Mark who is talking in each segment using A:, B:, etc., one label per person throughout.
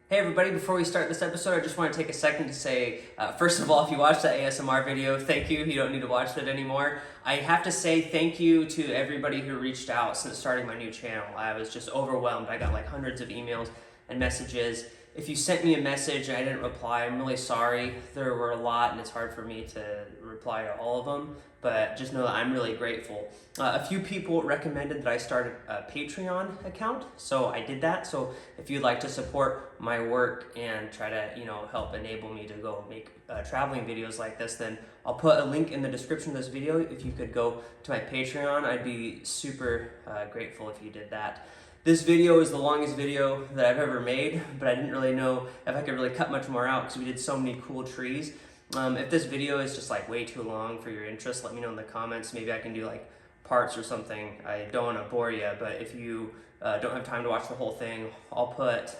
A: Hey everybody, before we start this episode, I just want to take a second to say, first of all, if you watched that ASMR video, thank you. You don't need to watch that anymore. I have to say thank you to everybody who reached out since starting my new channel. I was just overwhelmed. I got like hundreds of emails and messages. If you sent me a message and I didn't reply, I'm really sorry. There were a lot and it's hard for me to reply to all of them, but just know that I'm really grateful. A few people recommended that I start a Patreon account, so I did that. So if you'd like to support my work and try to, help enable me to go make traveling videos like this, then I'll put a link in the description of this video. If you could go to my Patreon, I'd be super grateful if you did that. This video is the longest video that I've ever made, but I didn't really know if I could really cut much more out because we did so many cool trees. If this video is just like way too long for your interest, let me know in the comments. Maybe I can do like parts or something. I don't want to bore you, but if you don't have time to watch the whole thing, I'll put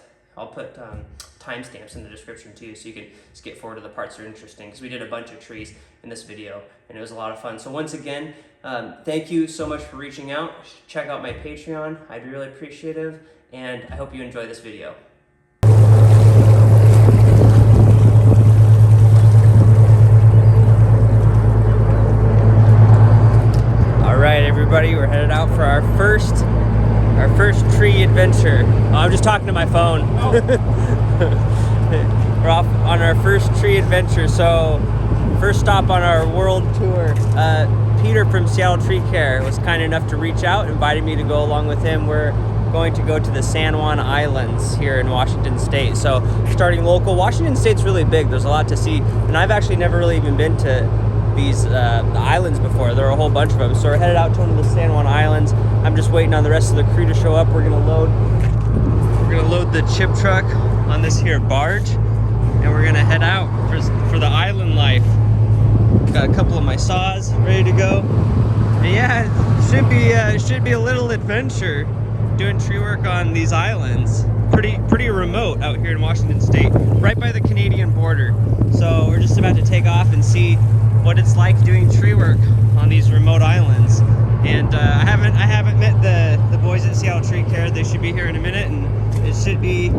A: timestamps in the description too, so you can skip forward to the parts that are interesting, because we did a bunch of trees in this video and it was a lot of fun. So once again, thank you so much for reaching out. Check out my Patreon. I'd be really appreciative, and I hope you enjoy this video. All right, everybody, we're headed out for our first tree adventure. Oh, I'm just talking to my phone. Oh. We're off on our first tree adventure. So first stop on our world tour. Peter from Seattle Tree Care was kind enough to reach out, invited me to go along with him. We're going to go to the San Juan Islands here in Washington State. So starting local, Washington State's really big. There's a lot to see, and I've actually never really even been to these the islands before. There are a whole bunch of them. So we're headed out to one of the San Juan Islands. I'm just waiting on the rest of the crew to show up. We're gonna load the chip truck on this here barge, and we're gonna head out for the island life. Got a couple of my saws ready to go. And yeah, it should be a little adventure doing tree work on these islands. Pretty remote out here in Washington State, right by the Canadian border. So we're just about to take off and see what it's like doing tree work on these remote islands. And I haven't met the boys at Seattle Tree Care. They should be here in a minute, and it should be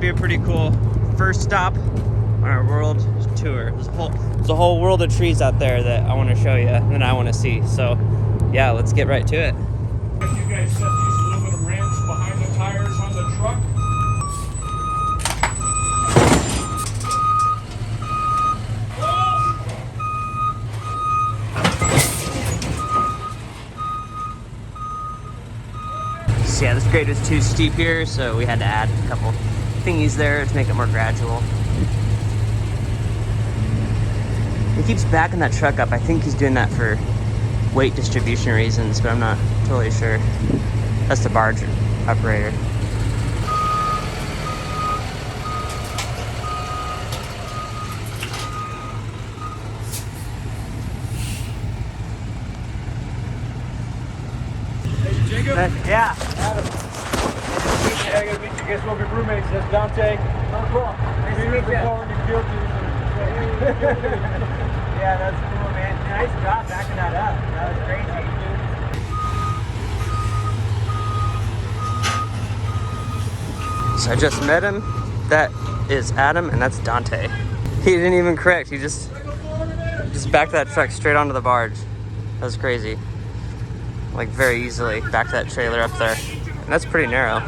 A: a pretty cool first stop on our world tour. There's a whole world of trees out there that I want to show you and I want to see. So yeah, let's get right to it.
B: You guys set these aluminum ramps behind the tires on the truck.
A: So yeah, this grade was too steep here, so we had to add a couple thingies there to make it more gradual. He keeps backing that truck up. I think he's doing that for weight distribution reasons, but I'm not totally sure. That's the barge operator.
B: Jacob?
A: Yeah.
B: Adam. I gotta meet you. Guess we'll be roommates. That's Dontá.
A: Oh, cool. Nice to meet you. Yeah, that's cool, man. Nice job backing that up. That was crazy. So I just met him. That is Adam, and that's Dontá. He didn't even correct. He just backed that truck straight onto the barge. That was crazy. Like very easily backed that trailer up there. And that's pretty narrow.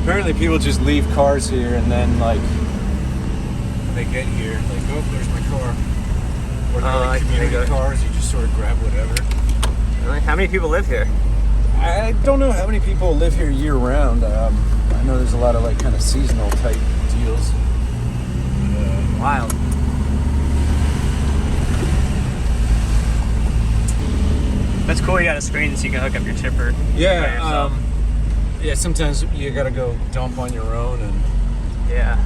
C: Apparently people just leave cars here and then like when they get here, like, oh, there's my car. Or they're like community cars, you just sort of grab whatever.
A: Really? How many people live here?
C: I don't know how many people live here year round. I know there's a lot of like kind of seasonal type deals.
A: Wild. That's cool. You got a screen so you can hook up your chipper.
C: Yeah. Yeah. Sometimes you gotta go dump on your own, and
A: yeah.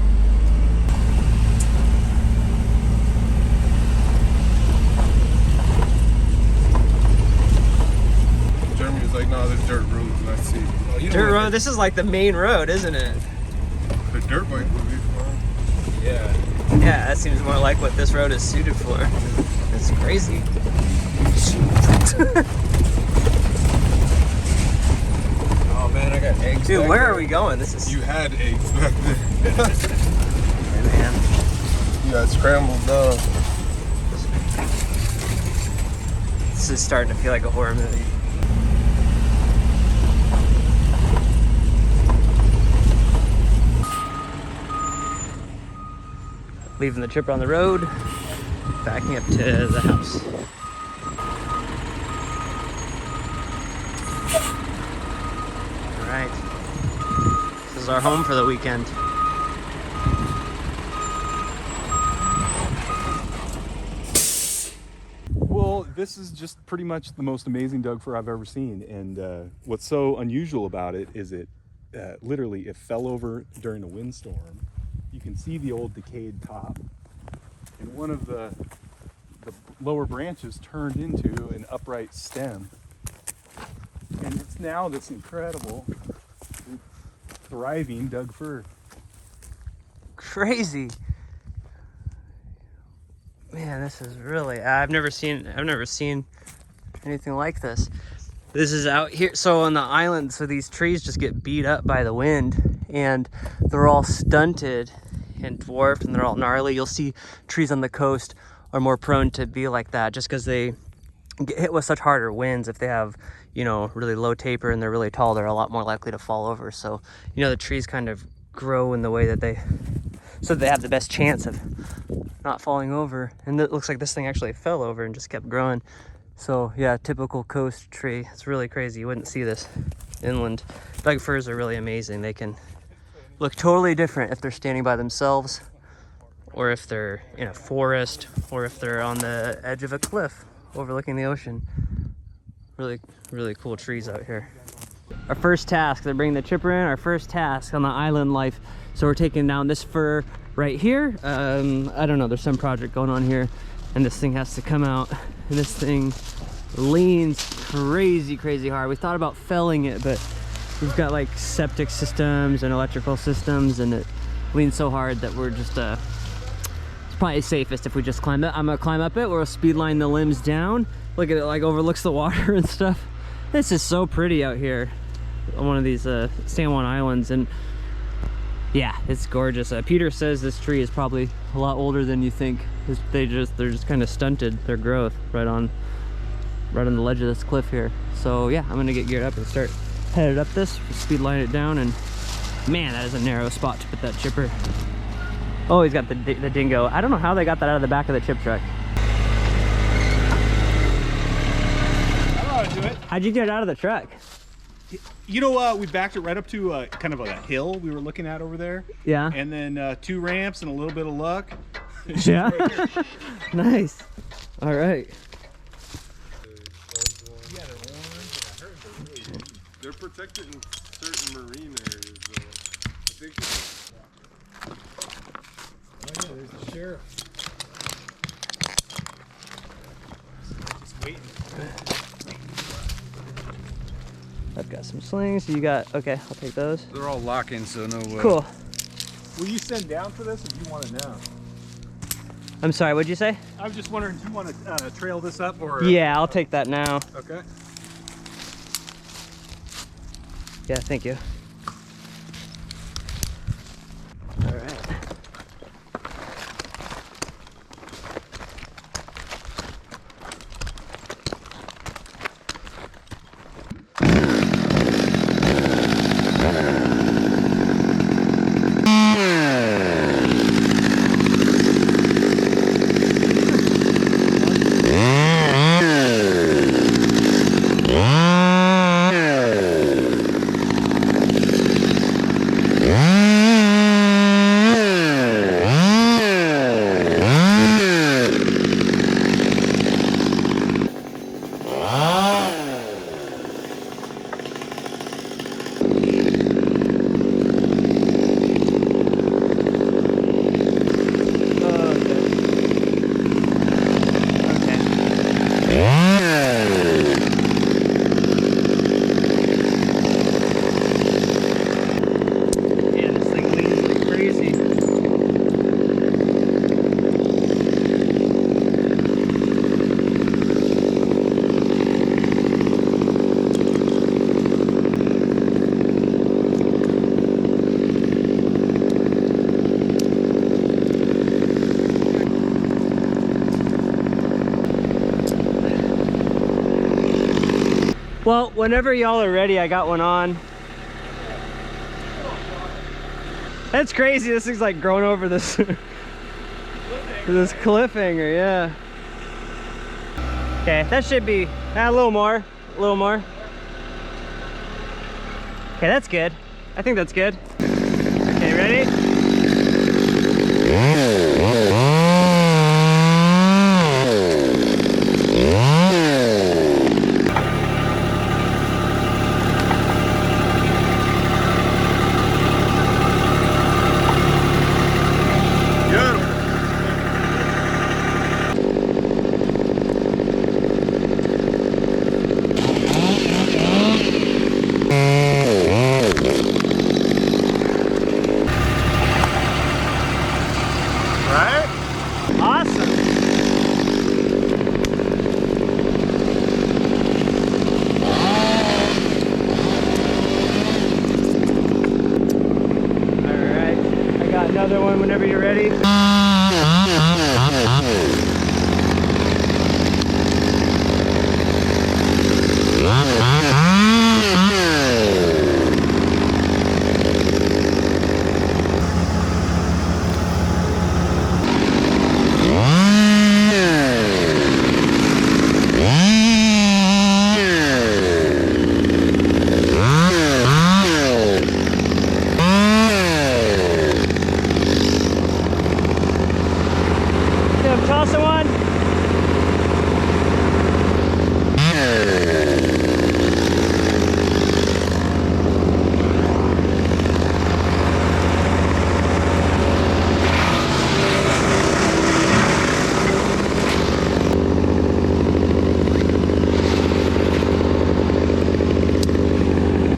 D: Jeremy was like, "No, there's dirt roads." And I see. Oh,
A: Dirt road. This is like the main road, isn't it?
D: The dirt bike would be fun.
C: yeah.
A: Yeah, that seems more like what this road is suited for. It's crazy.
C: Oh man, I got eggs.
A: Dude,
C: back
A: where
C: there.
A: are we going? This is.
D: You had eggs back there.
A: Hey, man.
D: You got scrambled up.
A: This is starting to feel like a horror movie. Leaving the chipper on the road, backing up to the house. All right, this is our home for the weekend.
E: Well, this is just pretty much the most amazing Doug fir I've ever seen, and what's so unusual about it is it literally it fell over during a windstorm. You can see the old decayed top, and one of the lower branches turned into an upright stem, and it's now this incredible thriving Doug fir.
A: Crazy. Man, this is really, I've never seen anything like this. This is out here, so on the island, so these trees just get beat up by the wind, and they're all stunted and dwarfed, and they're all gnarly. You'll see trees on the coast are more prone to be like that, just because they get hit with such harder winds. If they have, you know, really low taper and they're really tall, they're a lot more likely to fall over. So, you know, the trees kind of grow in the way that they have the best chance of not falling over. And it looks like this thing actually fell over and just kept growing. So yeah, typical coast tree. It's really crazy. You wouldn't see this inland. Doug firs are really amazing. They can look totally different if they're standing by themselves, or if they're in a forest, or if they're on the edge of a cliff overlooking the ocean. Really, really cool trees out here. Our first task, they're bringing the chipper in, our first task on the island life. So we're taking down this fir right here. I don't know, there's some project going on here, and this thing has to come out, and this thing leans crazy hard. We thought about felling it, but we've got like septic systems and electrical systems, and it leans so hard that we're just it's probably safest if we just climb it. I'm gonna climb up it. We'll speed line the limbs down. Look at it, like overlooks the water and stuff. This is so pretty out here on one of these San Juan Islands, and yeah, it's gorgeous. Peter says this tree is probably a lot older than you think. They're just kind of stunted their growth right on the ledge of this cliff here. So yeah, I'm gonna get geared up and start headed up this, speed line it down, and man, that is a narrow spot to put that chipper. Oh, he's got the dingo. I don't know how they got that out of the back of the chip truck.
F: I don't know how to do it.
A: How'd you get it out of the truck?
F: You know, we backed it right up to kind of a hill we were looking at over there.
A: Yeah.
F: And then 2 ramps and a little bit of luck.
A: Yeah. Nice. All right.
D: They're protected in certain marine areas, though. I think.
C: Oh yeah, there's the sheriff.
F: Just waiting.
A: I've got some slings. You got, okay, I'll take those.
C: They're all locking, so no way.
A: Cool.
F: Will you send down for this, or do you want it now?
A: I'm sorry, what'd you say?
F: I was just wondering, do you want to trail this up, or?
A: Yeah, I'll take that now.
F: Okay.
A: Yeah, thank you. All right. Well, whenever y'all are ready, I got one on. That's crazy. This thing's like growing over this this cliffhanger, yeah. Okay, that should be a little more, a little more. Okay, that's good. I think that's good. Okay, ready? Another one whenever you're ready.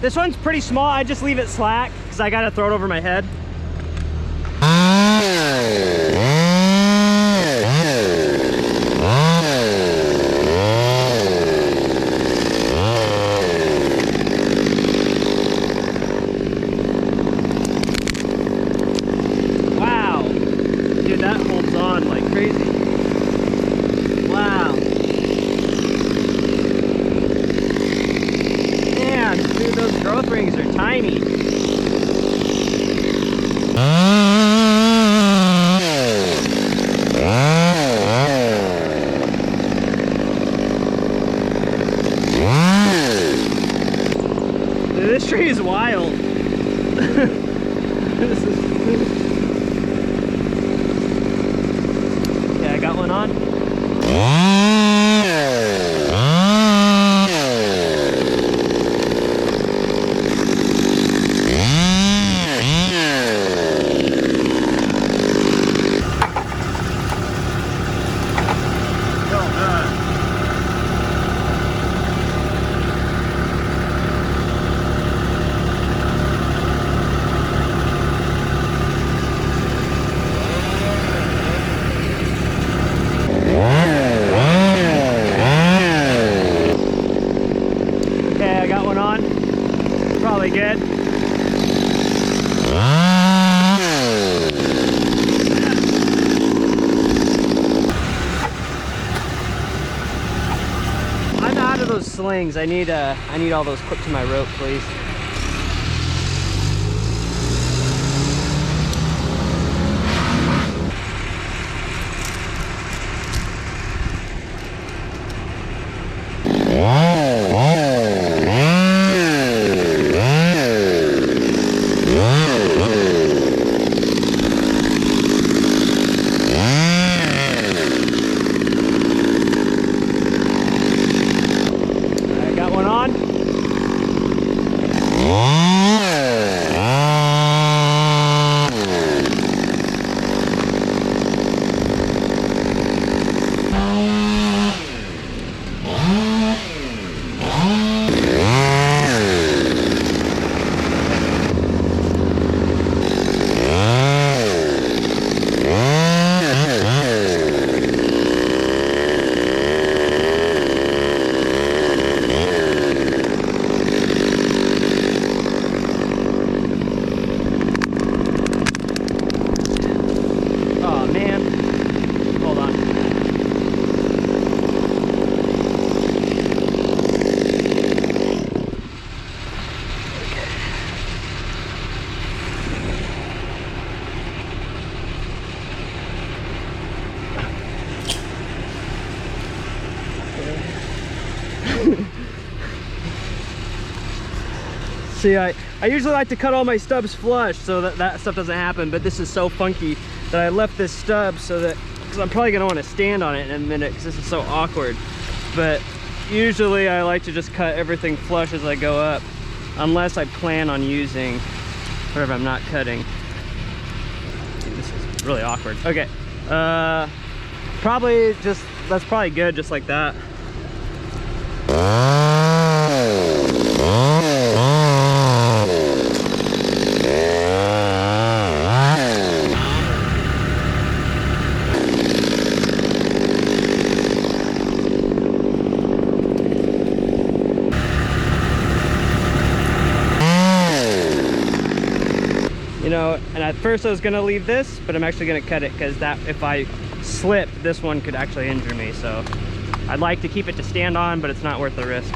A: This one's pretty small. I just leave it slack because I gotta throw it over my head. Wow. Dude, that holds on like crazy. Wow. Dude, those growth rings are tiny. Dude, this tree is wild. Yeah, I got one on. Probably good. I'm out of those slings. I need all those clipped to my rope, please. See, I usually like to cut all my stubs flush so that stuff doesn't happen, but this is so funky that I left this stub so that, because I'm probably gonna want to stand on it in a minute because this is so awkward. But usually I like to just cut everything flush as I go up, unless I plan on using whatever I'm not cutting. Dude, this is really awkward. Okay, probably just, that's probably good just like that. You know, and at first I was gonna leave this, but I'm actually gonna cut it because that, if I slip, this one could actually injure me. So I'd like to keep it to stand on, but it's not worth the risk.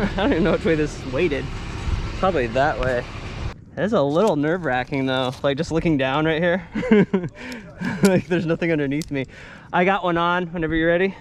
A: I don't even know which way this is weighted. Probably that way. It is a little nerve-wracking though, like just looking down right here. Like there's nothing underneath me. I got one on whenever you're ready.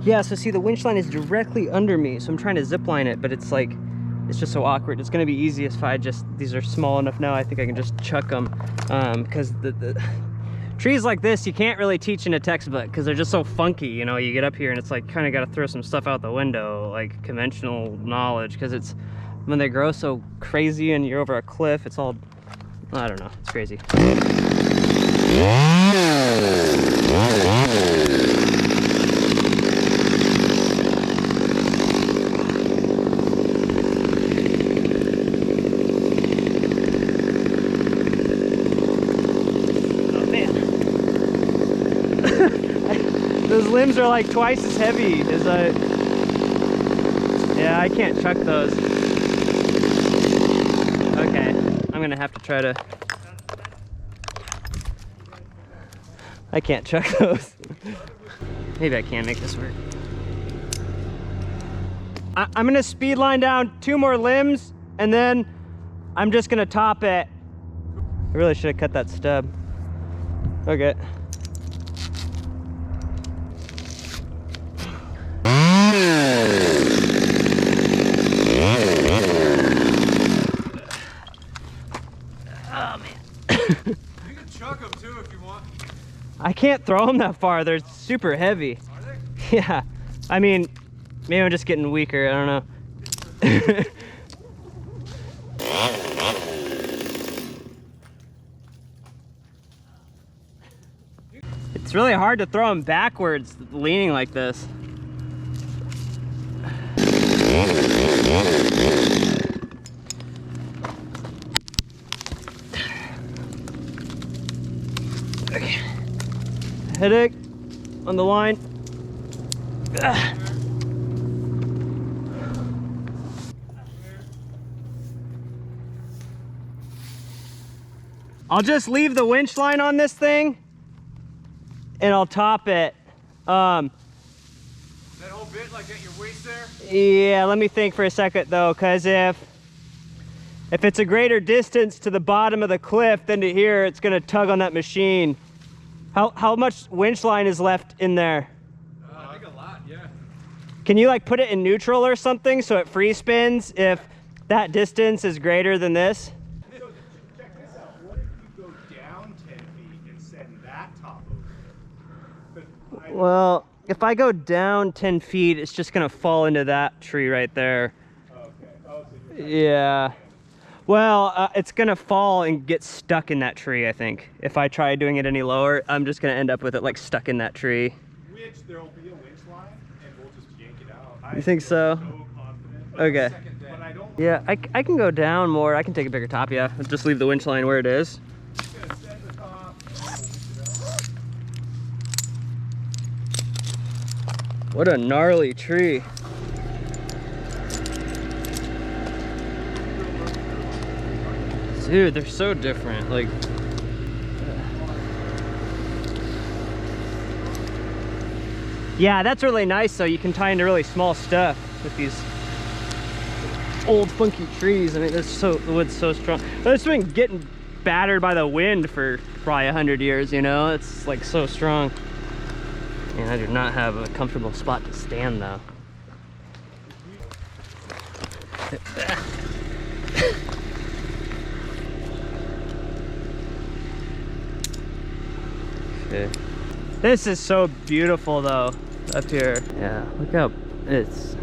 A: Yeah, so see, the winch line is directly under me, so I'm trying to zip line it, but it's like, it's just so awkward. It's gonna be easiest if I just, these are small enough now, I think I can just chuck them. Because the trees like this, you can't really teach in a textbook because they're just so funky, you know? You get up here and it's like, kind of got to throw some stuff out the window, like conventional knowledge, because it's, when they grow so crazy and you're over a cliff, it's all, I don't know, it's crazy. Those limbs are like twice as heavy as yeah, I can't chuck those. Okay, I'm gonna have to try to, I can't chuck those. Maybe I can make this work. I'm gonna speed line down 2 more limbs and then I'm just gonna top it. I really should have cut that stub. Okay.
C: You can chuck them too if you want.
A: I can't throw them that far. They're super heavy.
C: Are they?
A: Yeah. I mean, maybe I'm just getting weaker. I don't know. It's really hard to throw them backwards, leaning like this. Okay. Headache on the line. Ugh. I'll just leave the winch line on this thing and I'll top it.
C: That whole bit like at your waist there?
A: Yeah, let me think for a second though, because if it's a greater distance to the bottom of the cliff than to here, it's gonna tug on that machine. How much winch line is left in there?
C: I think a lot, yeah.
A: Can you like put it in neutral or something so it free spins if that distance is greater than this?
F: So check this out. What if you go down 10 feet and send that top over?
A: Well, if I go down 10 feet, it's just gonna fall into that tree right there.
F: Okay. Oh, so you're
A: Yeah. Well, it's gonna fall and get stuck in that tree, I think. If I try doing it any lower, I'm just gonna end up with it like stuck in that tree.
F: Which there'll be a winch line and we'll just yank it out.
A: You think so?
F: So confident.
A: Okay.
F: But I don't.
A: Yeah, I can go down more. I can take a bigger top, yeah. I'll just leave the winch line where it is.
F: Gonna send the top.
A: What a gnarly tree. Dude, they're so different. Like, yeah, that's really nice though. You can tie into really small stuff with these old funky trees. I mean, the wood's so strong. It's been getting battered by the wind for probably 100 years, you know? It's like so strong. And I do not have a comfortable spot to stand though. Okay. This is so beautiful though, up here. Yeah, look how it's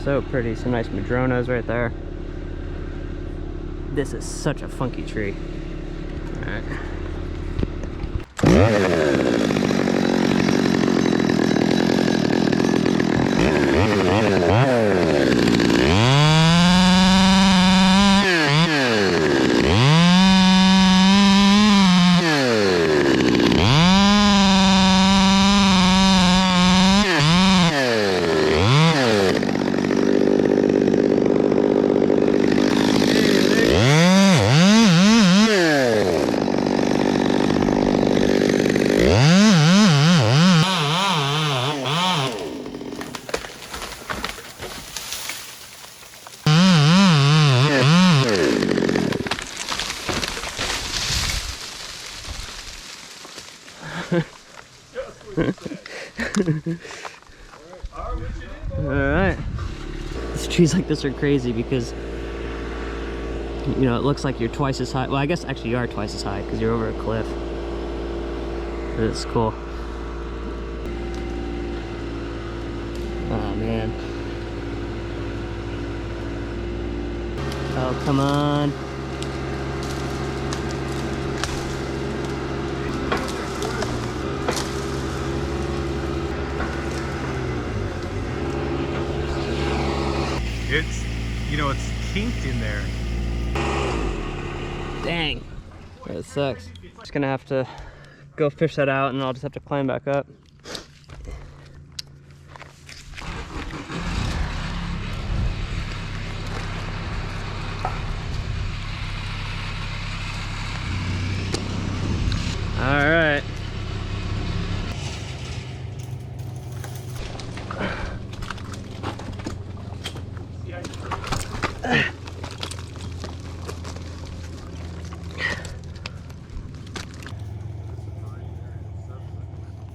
A: so pretty. Some nice madronas right there. This is such a funky tree. All right. Alright. These trees like this are crazy because, you know, it looks like you're twice as high. Well, I guess actually you are twice as high because you're over a cliff. But it's cool. Oh, man. Oh, come on.
C: It's, you know, it's kinked in there.
A: Dang. That sucks. Just gonna have to go fish that out and I'll just have to climb back up. All right.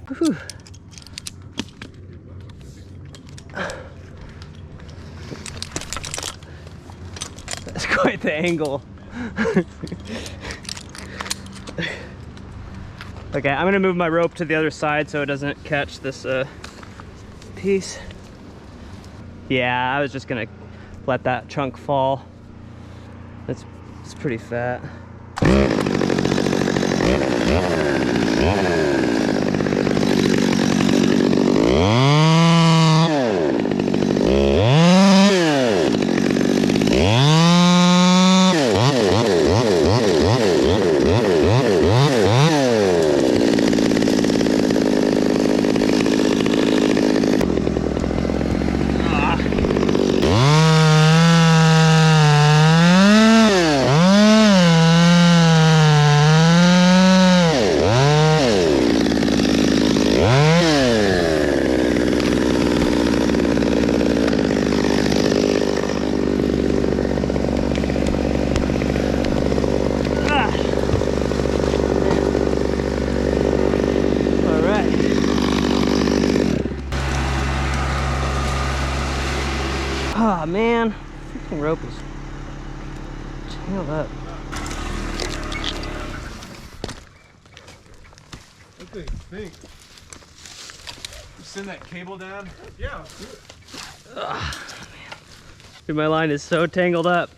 A: Whew. That's quite the angle. Okay, I'm gonna move my rope to the other side so it doesn't catch this piece. Yeah, I was just gonna let that chunk fall. It's pretty fat. Oh man, freaking rope is tangled up.
C: What do you think? You send that cable down?
B: Yeah.
A: Dude, my line is so tangled up.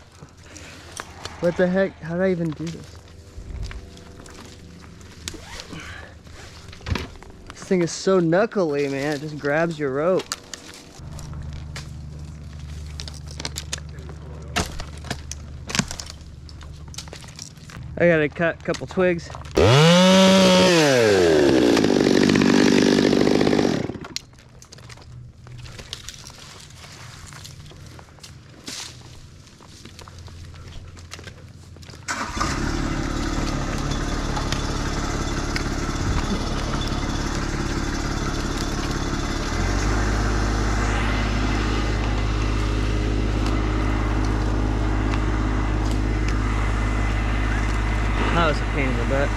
A: What the heck? How did I even do this? This thing is so knuckly, man. It just grabs your rope. I gotta cut a couple twigs. bit.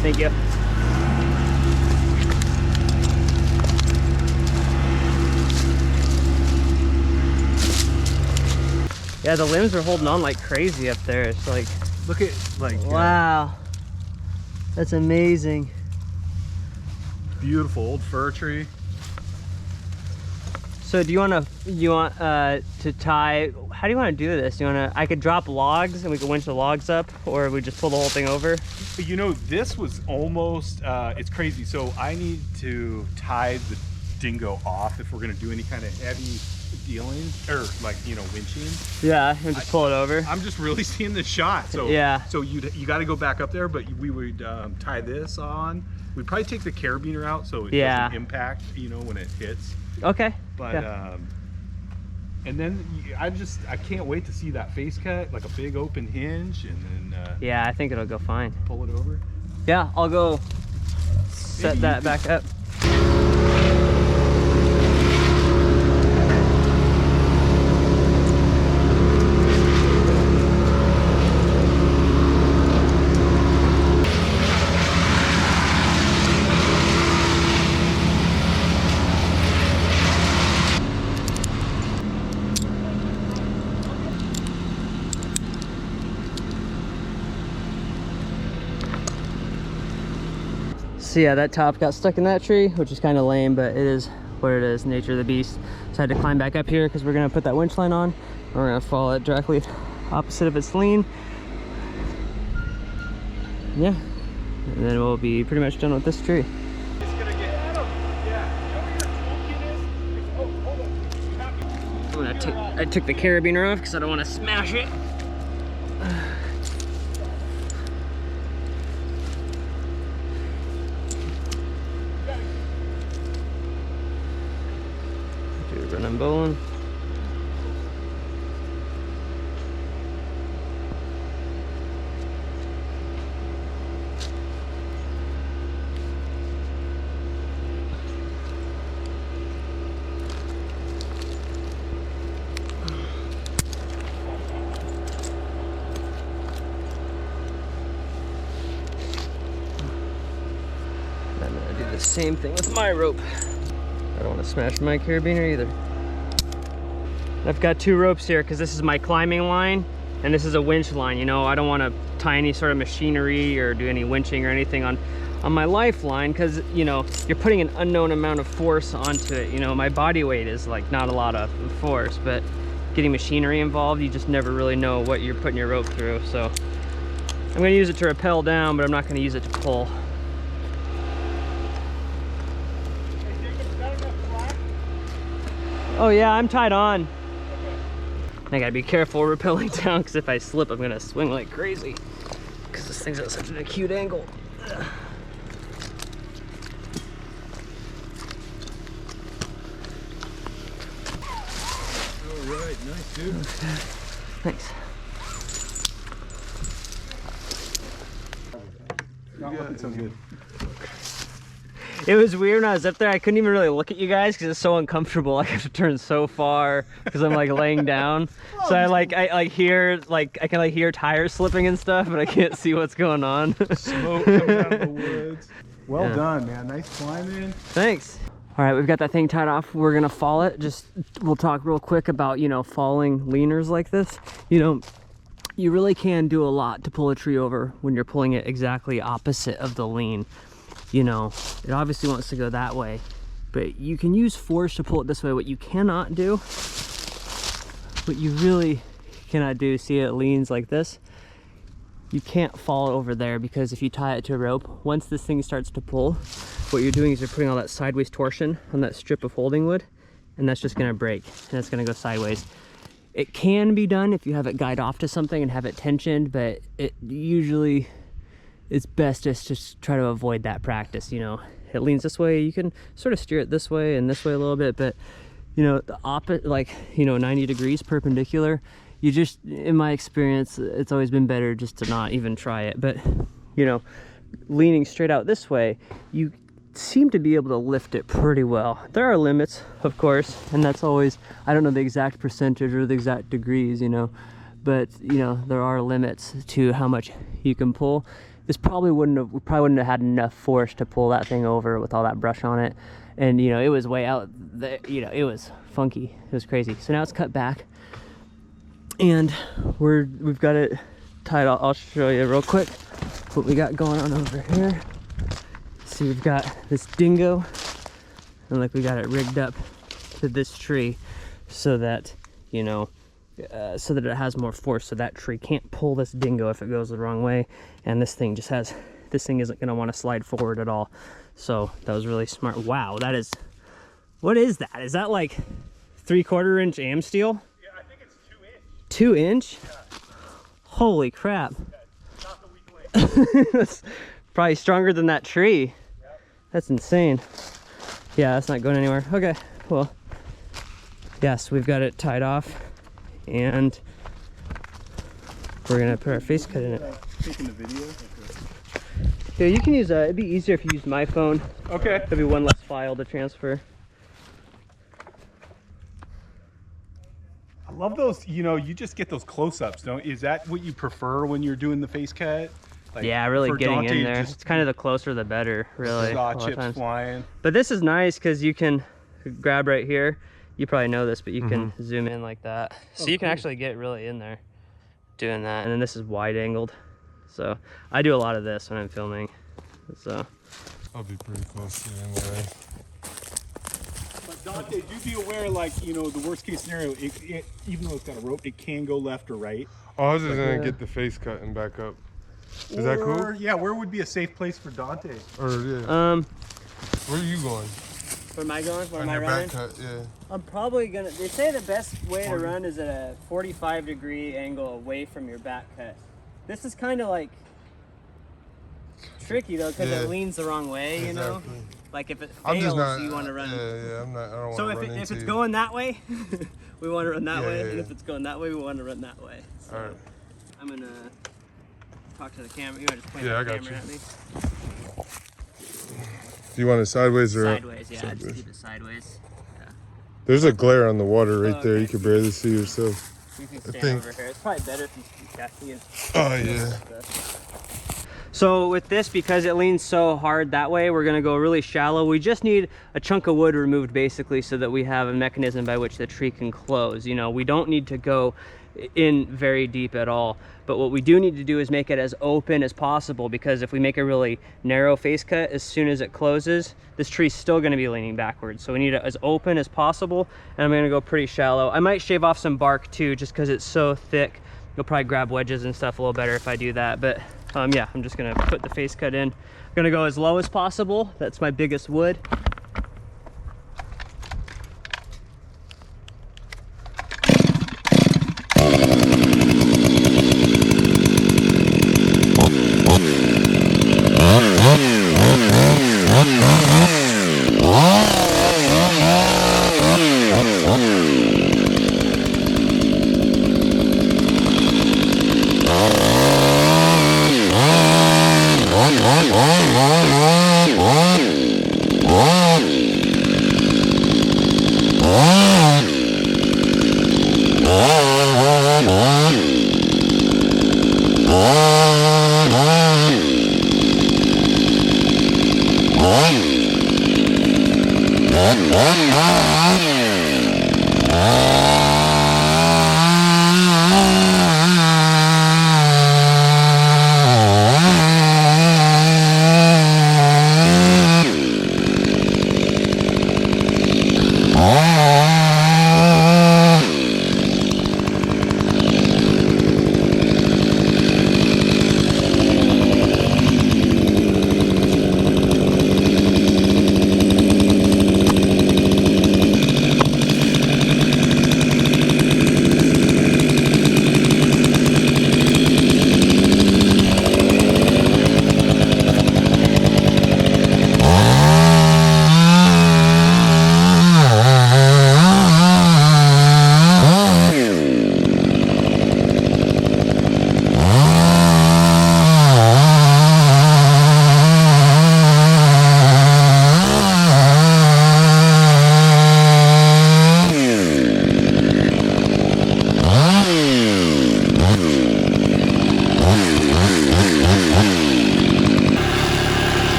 A: Thank you. Yeah, the limbs are holding on like crazy up there. It's like,
E: Look at like
A: wow, that's amazing.
E: beautiful old fir tree.
A: So do you want to tie, how do you want to do this? Do you want to, I could drop logs and we could winch the logs up, or we just pull the whole thing over?
E: But you know, this was almost, it's crazy. So I need to tie the dingo off if we're gonna do any kind of heavy dealing, or like, you know, winching.
A: Yeah, and just pull it over.
E: I'm just really seeing the shot. So
A: yeah.
E: So you got to go back up there, but we would tie this on. We'd probably take the carabiner out so it doesn't impact, you know, when it hits.
A: Okay.
E: But
A: yeah.
E: And then I can't wait to see that face cut, like a big open hinge, and then
A: Yeah, I think it'll go fine.
E: pull it over.
A: Yeah, I'll go set
E: Maybe
A: that back up. So yeah, that top got stuck in that tree, which is kind of lame, but it is what it is, nature of the beast. So I had to climb back up here because we're gonna put that winch line on. We're gonna follow it directly opposite of its lean. Yeah, and then we'll be pretty much done with this tree.
B: It's gonna get Adam. Yeah. You know where your toolkit is? Oh, hold on.
A: I took the carabiner off because I don't want to smash it. Dude, running bowling. I'm gonna do the same thing with my rope. I don't want to smash my carabiner either. I've got two ropes here because this is my climbing line and this is a winch line. You know, I don't want to tie any sort of machinery or do any winching or anything on my lifeline because, you know, you're putting an unknown amount of force onto it. You know, my body weight is like not a lot of force, but getting machinery involved, you just never really know what you're putting your rope through. So I'm going to use it to rappel down, but I'm not going to use it to pull. Oh yeah, I'm tied on. I gotta be careful rappelling down because if I slip, I'm gonna swing like crazy because this thing's at such an acute angle. Ugh.
E: All right, nice, dude.
A: Okay. Thanks.
E: Not looking so good.
A: It was weird when I was up there. I couldn't even really look at you guys because it's so uncomfortable. I have to turn so far because I'm like laying down. So I hear I can hear tires slipping and stuff, but I can't see what's going on.
E: Smoke coming out of the woods.
F: Well
A: Yeah.
F: done, man. Nice climbing.
A: Thanks. All right, we've got that thing tied off. We're gonna fall it. We'll talk real quick about, you know, falling leaners like this. You know, you really can do a lot to pull a tree over when you're pulling it exactly opposite of the lean. You know, it obviously wants to go that way, but you can use force to pull it this way. What you cannot do, what you really cannot do, see it leans like this, you can't fall over there because if you tie it to a rope, once this thing starts to pull, what you're doing is you're putting all that sideways torsion on that strip of holding wood, and that's just gonna break and it's gonna go sideways. It can be done if you have it guide off to something and have it tensioned, but it usually it's best just to try to avoid that practice. You know, it leans this way, you can sort of steer it this way and this way a little bit, but you know, the opposite, like, you know, 90 degrees perpendicular, you just, in my experience, it's always been better just to not even try it. But you know, leaning straight out this way, you seem to be able to lift it pretty well. There are limits, of course, and that's always, I don't know the exact percentage or the exact degrees, you know, but you know, there are limits to how much you can pull. This probably wouldn't have had enough force to pull that thing over with all that brush on it. And you know, it was way out there, you know, it was funky, it was crazy. So now it's cut back and we've got it tied. I'll show you real quick what we got going on over here. See, we've got this dingo, and like we got it rigged up to this tree so that, you know, so that it has more force, so that tree can't pull this dingo if it goes the wrong way. And this thing just has, this thing isn't going to want to slide forward at all. So that was really smart. Wow, that is, what is that? Is that like 3/4 inch am steel?
F: Yeah, I think it's 2 inch.
A: 2 inch?
F: Yeah.
A: Holy crap.
F: Yeah, not the weak link.
A: That's probably stronger than that tree.
F: Yep.
A: That's insane. Yeah, that's not going anywhere. Okay, well, yes, we've got it tied off, and we're gonna put our face cut in it.
E: Taking the video.
A: Yeah, you can use, it'd be easier if you used my phone.
E: Okay.
A: There'd be one less file to transfer.
E: I love those, you know, you just get those close-ups, don't you? Is that what you prefer when you're doing the face cut? Like,
A: Yeah, really
E: for
A: getting
E: Dontá,
A: in there.
E: just
A: It's kind of the closer the better, really.
E: saw
A: a lot of
E: chips
A: times.
E: flying.
A: But this is nice because you can grab right here. You probably know this, but you can zoom in like that. So you can actually get really in there doing that. And then this is wide angled. So I do a lot of this when I'm filming. So
D: I'll be pretty close to you anyway.
E: But Dontá, do be aware, like, you know, the worst case scenario, even though it's got a rope, it can go left or right.
D: Oh, I was just gonna get the face cut and back up. Is that cool?
E: Yeah, where would be a safe place for Dontá?
D: Or yeah. Where are you going?
A: where am I going? Where
D: On
A: am I
D: your
A: running?
D: back cut, yeah.
A: I'm probably gonna, they say the best way to run is at a 45-degree angle away from your back cut. This is kind of like tricky though, because it leans the wrong way, you know? Like if it fails, you want to run.
D: Yeah, I'm not, I don't want to
A: So
D: run
A: if
D: into
A: it's
D: you.
A: going that way, we want to run that way, and
D: yeah.
A: if it's going that way, we want to run that way. So
D: All right.
A: I'm gonna talk to the camera. You want to just point
D: Yeah,
A: the
D: I got
A: camera
D: you.
A: at me?
D: Do you want it sideways or up?
A: Sideways, yeah.
D: Sideways.
A: Just keep it sideways.
D: There's a glare on the water right there.
A: okay.
D: You can barely see yourself.
A: You can stand
D: think-
A: over here. It's probably better if you see it.
D: Oh yeah.
A: So with this, because it leans so hard that way, we're gonna go really shallow. We just need a chunk of wood removed basically so that we have a mechanism by which the tree can close. You know, we don't need to go in very deep at all. But what we do need to do is make it as open as possible, because if we make a really narrow face cut, as soon as it closes, this tree's still gonna be leaning backwards. So we need it as open as possible, and I'm gonna go pretty shallow. I might shave off some bark too, just because it's so thick. You'll probably grab wedges and stuff a little better if I do that. But yeah, I'm just gonna put the face cut in. I'm gonna go as low as possible. That's my biggest wood.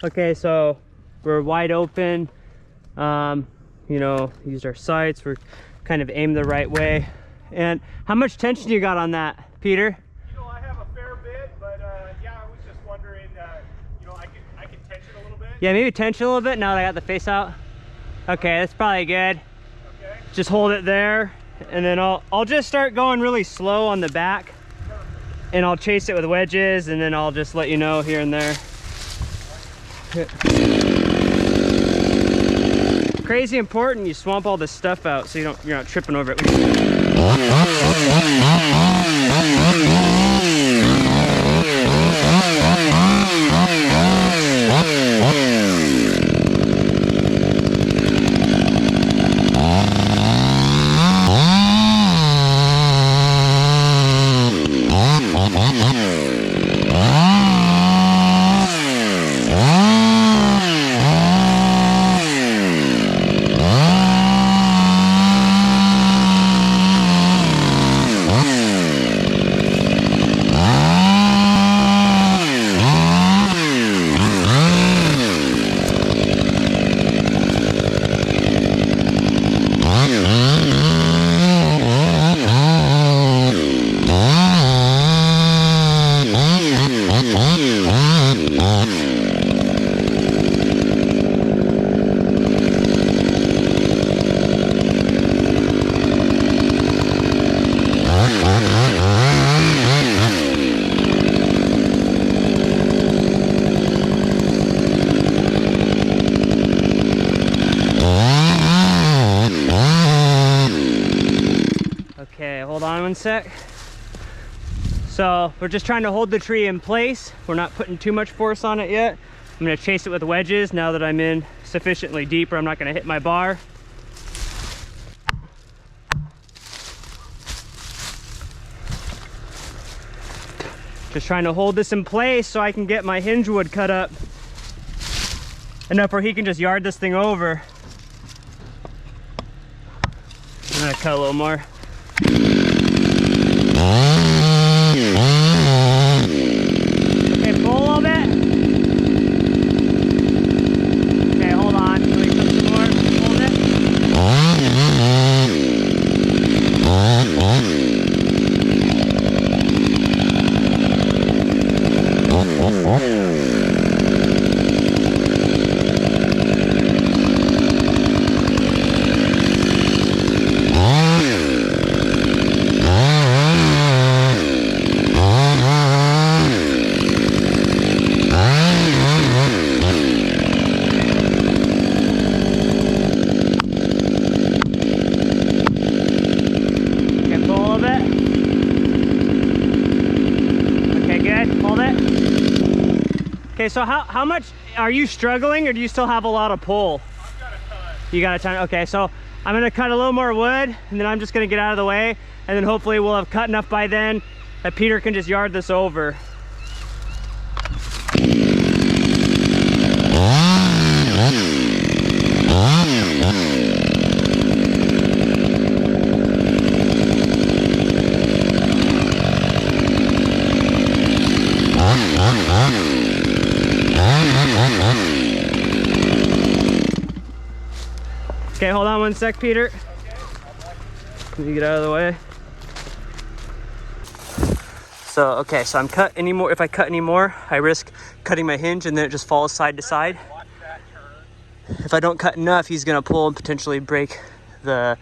A: Okay, so we're wide open. You know, used our sights. We're kind of aimed the right way. And how much tension you got on that, Peter?
F: You know, I have a fair bit, but yeah, I was just wondering, you know, I can tension a little bit.
A: Yeah, maybe tension a little bit now that I got the face out. Okay, that's probably good.
F: Okay.
A: Just hold it there, and then I'll just start going really slow on the back, and I'll chase it with wedges, and then I'll just let you know here and there. Crazy important you swamp all this stuff out so you're not tripping over it. Okay, hold on one sec. So we're just trying to hold the tree in place. We're not putting too much force on it yet. I'm gonna chase it with wedges now that I'm in sufficiently deep or I'm not gonna hit my bar. Just trying to hold this in place so I can get my hinge wood cut up enough where he can just yard this thing over. I'm gonna cut a little more. Okay, pull a little bit. Okay, hold on. Can we cut some more? Hold it. Okay, so how much are you struggling, or do you still have a lot of pull?
F: I've got a ton.
A: You got a ton? Okay, so I'm gonna cut a little more wood, and then I'm just gonna get out of the way, and then hopefully we'll have cut enough by then that Peter can just yard this over. Okay, hold on one sec, Peter. Let me get out of the way. So, okay, so I'm cut anymore. If I cut any more, I risk cutting my hinge and then it just falls side to side. If I don't cut enough, he's gonna pull and potentially break the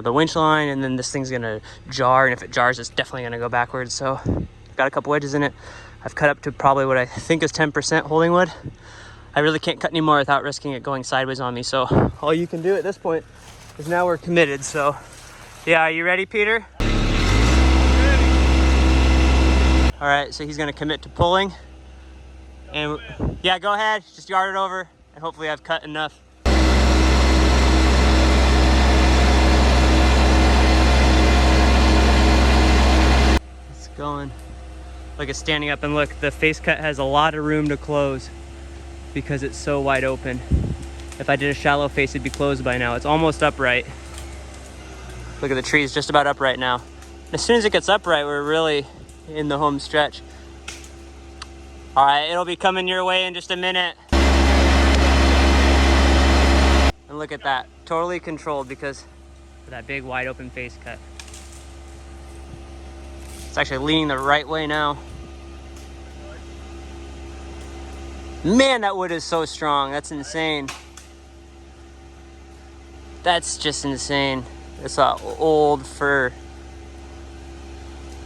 A: winch line, and then this thing's gonna jar, and if it jars, it's definitely gonna go backwards. So, got a couple wedges in it. I've cut up to probably what I think is 10% holding wood. I really can't cut anymore without risking it going sideways on me. So all you can do at this point is now we're committed. So yeah, are you ready, Peter?
F: Ready.
A: All right, so he's gonna commit to pulling. And yeah, go ahead, just yard it over and hopefully I've cut enough. It's going. Look, it's standing up, and look, the face cut has a lot of room to close because it's so wide open. If I did a shallow face, it'd be closed by now. It's almost upright. Look at the trees, just about upright now. As soon as it gets upright, we're really in the home stretch. All right, it'll be coming your way in just a minute. And look at that, totally controlled because of that big wide open face cut. It's actually leaning the right way now. Man, that wood is so strong. That's insane. That's just insane. It's a old fir.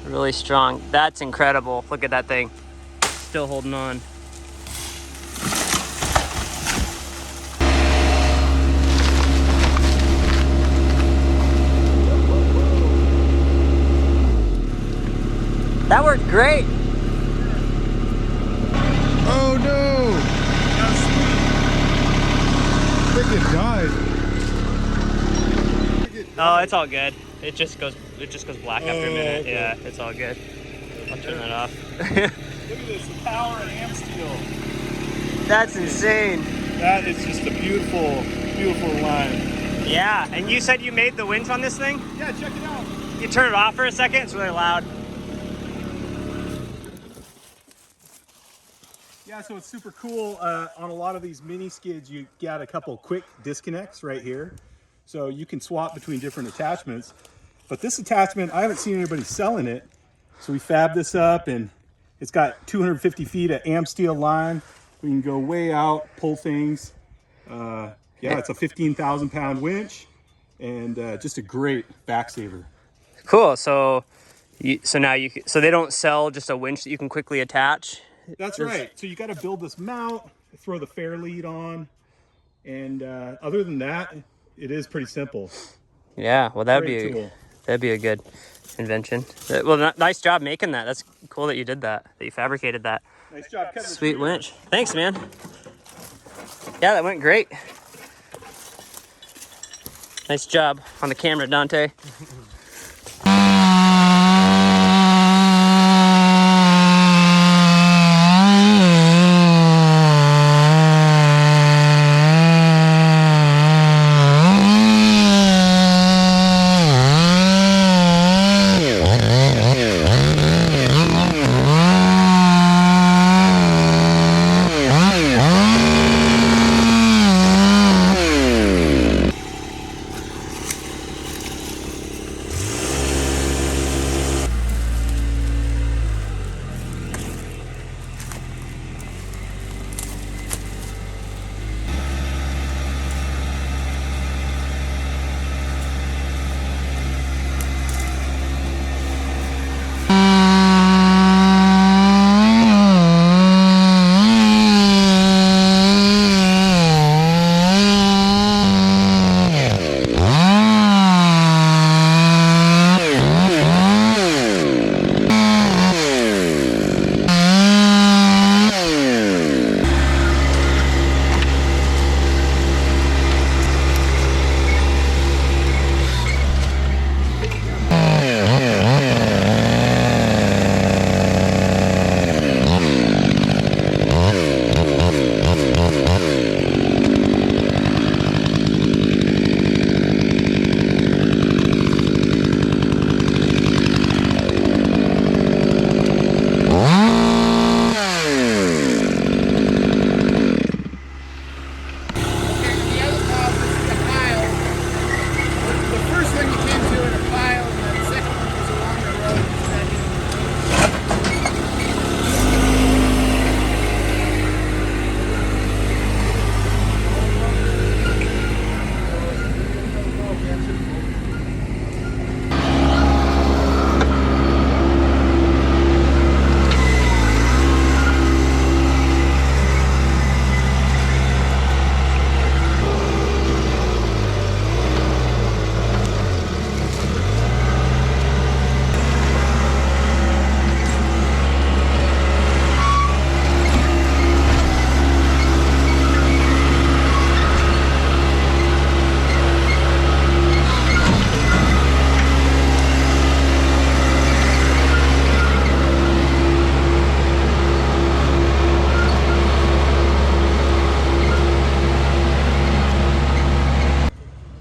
A: Really strong. That's incredible. Look at that thing. Still holding on. That worked great.
E: Oh no! I think it died.
A: Oh, it's all good. It just goes black after a minute.
E: Okay.
A: Yeah, it's all good. I'll turn that off.
E: Look at this, the power of amp steel.
A: That's insane.
E: That is just a beautiful, beautiful line.
A: Yeah, and you said you made the winch on this thing?
E: Yeah, check it out.
A: You turn it off for a second, it's really loud.
E: Yeah, so it's super cool. On a lot of these mini skids, you got a couple quick disconnects right here. So you can swap between different attachments. But this attachment, I haven't seen anybody selling it. So we fabbed this up and it's got 250 feet of amp steel line. We can go way out, pull things. Yeah, it's a 15,000 pound winch and just a great back saver.
A: Cool, so so they don't sell just a winch that you can quickly attach?
E: That's right. So you got to build this mount, throw the fair lead on, and other than that, it is pretty simple.
A: Yeah, well that'd
E: Great
A: be
E: tool.
A: a good invention. Well, nice job making that. That's cool that you did that. That you fabricated that.
E: Nice job cutting the
A: Sweet
E: tree.
A: winch. Thanks, man. Yeah, that went great. Nice job on the camera, Dante.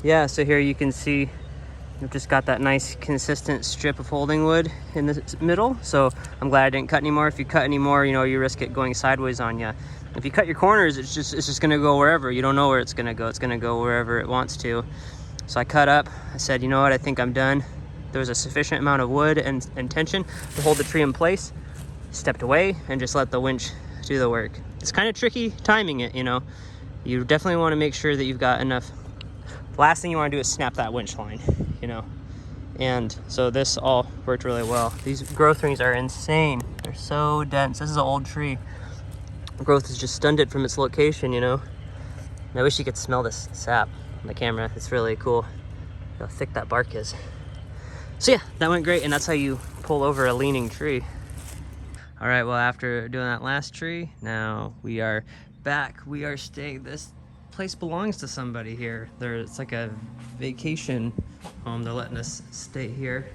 A: Yeah, so here you can see we've just got that nice consistent strip of holding wood in the middle. So I'm glad I didn't cut any more. If you cut any more, you know, you risk it going sideways on you. If you cut your corners, it's just gonna go wherever. You don't know where it's gonna go. It's gonna go wherever it wants to. So I cut up. I said, you know what? I think I'm done. There was a sufficient amount of wood and tension to hold the tree in place. Stepped away and just let the winch do the work. It's kind of tricky timing it, you know. You definitely want to make sure that you've got enough. The last thing you want to do is snap that winch line, you know. And so this all worked really well. These growth rings are insane. They're so dense. This is an old tree. Growth is just stunted from its location, you know. And I wish you could smell this sap on the camera. It's really cool how thick that bark is. So yeah, that went great, and that's how you pull over a leaning tree. All right, well, after doing that last tree, now we are back. We are staying, this place belongs to somebody here. It's like a vacation home. They're letting us stay here.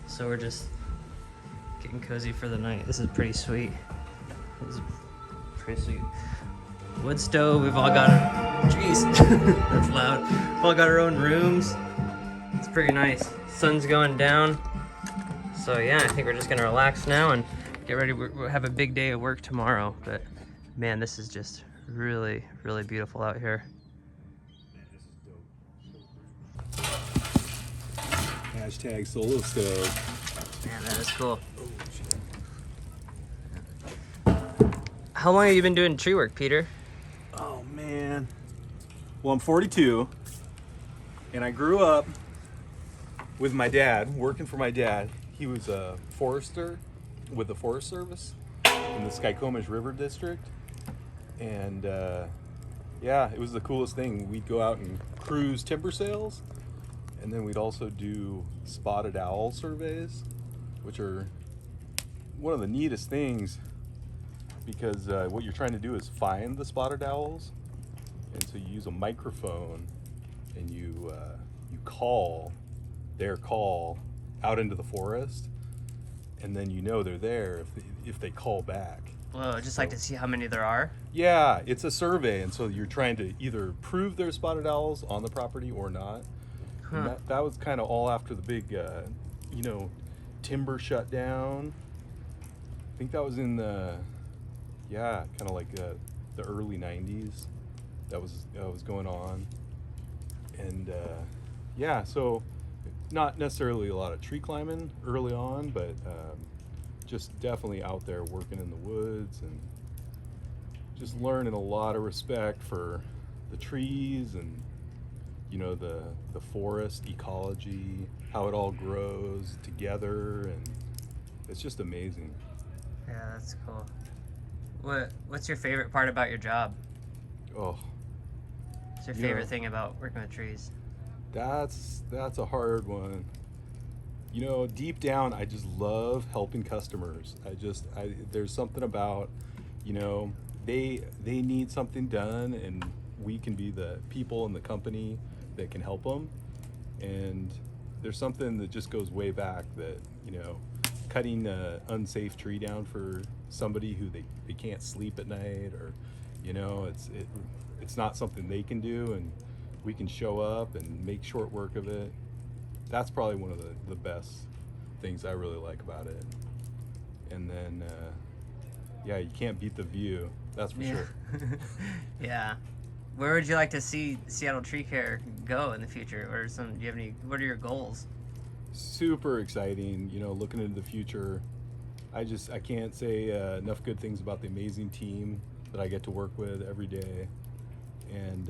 A: So we're just getting cozy for the night. This is pretty sweet. This is pretty sweet. Wood stove, we've all got our, jeez, that's loud. We've all got our own rooms. It's pretty nice. Sun's going down. So yeah, I think we're just gonna relax now and get ready. We'll have a big day of work tomorrow, but man, this is just really, really beautiful out here.
E: Hashtag solo stove.
A: Man, that is cool. How long have you been doing tree work, Peter?
E: Oh man. Well, I'm 42, and I grew up with my dad, working for my dad. He was a forester with the Forest Service in the Skykomish River District. And yeah, it was the coolest thing. We'd go out and cruise timber sales, and then we'd also do spotted owl surveys, which are one of the neatest things, because what you're trying to do is find the spotted owls. And so you use a microphone and you call their call out into the forest, and then you know they're there if they call back.
A: Whoa, I'd just like to see how many there are.
E: Yeah, it's a survey, and so you're trying to either prove there's spotted owls on the property or not. And that was kind of all after the big, timber shutdown. I think that was in the, kind of like the early 90s. That was going on. And so not necessarily a lot of tree climbing early on, but just definitely out there working in the woods and just learning a lot of respect for the trees and, the forest ecology, how it all grows together, and it's just amazing.
A: Yeah, that's cool. What's your favorite part about your job?
E: Oh,
A: What's your favorite thing about working with trees?
E: that's a hard one. Deep down, I just love helping customers. There's something about, they need something done, and we can be the people in the company that can help them. And there's something that just goes way back that, cutting an unsafe tree down for somebody who they can't sleep at night, or, it's not something they can do, and we can show up and make short work of it. That's probably one of the best things I really like about it. And then, you can't beat the view. That's for sure.
A: Yeah. Where would you like to see Seattle Tree Care go in the future? What are your goals?
E: Super exciting, looking into the future. I can't say enough good things about the amazing team that I get to work with every day. And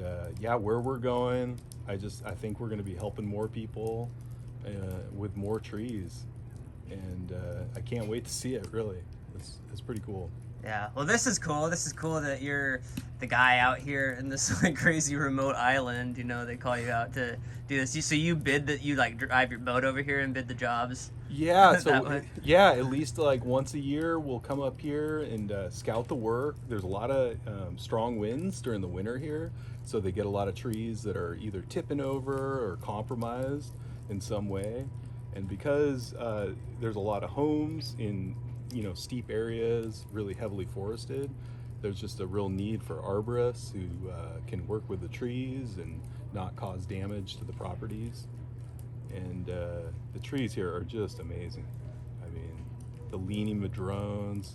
E: where we're going, I think we're going to be helping more people with more trees, and I can't wait to see it. Really, it's pretty cool.
A: Yeah, well, this is cool. This is cool that you're the guy out here in this like crazy remote island. They call you out to do this. So you bid that, you like drive your boat over here and bid the jobs.
E: Yeah, so at least like once a year we'll come up here and scout the work. There's a lot of strong winds during the winter here, so they get a lot of trees that are either tipping over or compromised in some way. And because there's a lot of homes in steep areas, really heavily forested, there's just a real need for arborists who can work with the trees and not cause damage to the properties. And the trees here are just amazing. I mean, the leaning madrones,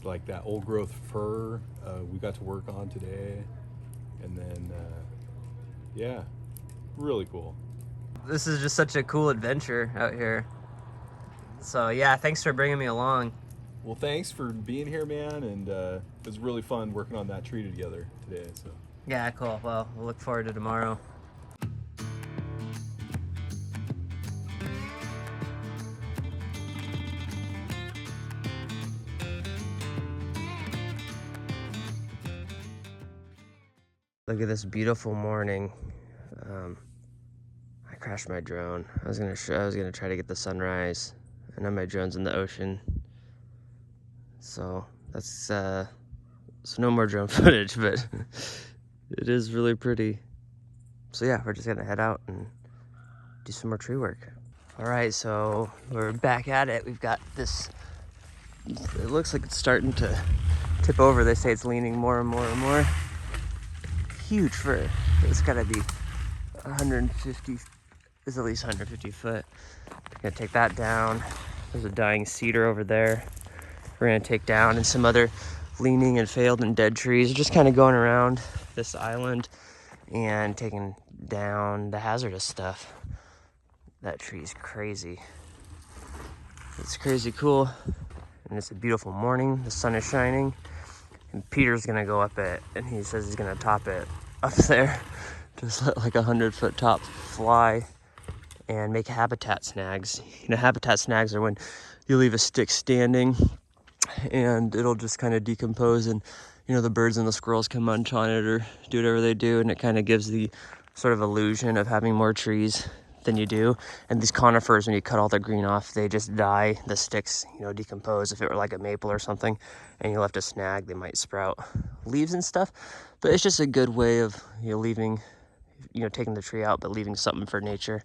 E: like that old growth fir we got to work on today. And then, yeah, really cool.
A: This is just such a cool adventure out here. So yeah, thanks for bringing me along.
E: Well, thanks for being here, man. And it was really fun working on that tree together today. So
A: Yeah, cool. Well, we'll look forward to tomorrow. Look at this beautiful morning. I crashed my drone. I was gonna try to get the sunrise, and now my drone's in the ocean. So that's so no more drone footage, but it is really pretty. So yeah, we're just gonna head out and do some more tree work. All right, so we're back at it. We've got this. It looks like it's starting to tip over. They say it's leaning more and more and more. Huge fir. It's gotta be 150, it's at least 150 foot. We're gonna take that down. There's a dying cedar over there. We're gonna take down, and some other leaning and failed and dead trees. Just kind of going around this island and taking down the hazardous stuff. That tree's crazy. It's crazy cool. And it's a beautiful morning. The sun is shining. And Peter's gonna go up it, and he says he's gonna top it up there. Just let like 100-foot top fly and make habitat snags. You know, habitat snags are when you leave a stick standing and it'll just kind of decompose, and you know, the birds and the squirrels can munch on it or do whatever they do, and it kind of gives the sort of illusion of having more trees than you do. And these conifers, when you cut all the green off, they just die. The sticks, you know, decompose. If it were like a maple or something and you left a snag, they might sprout leaves and stuff. But it's just a good way of, you know, leaving, you know, taking the tree out but leaving something for nature.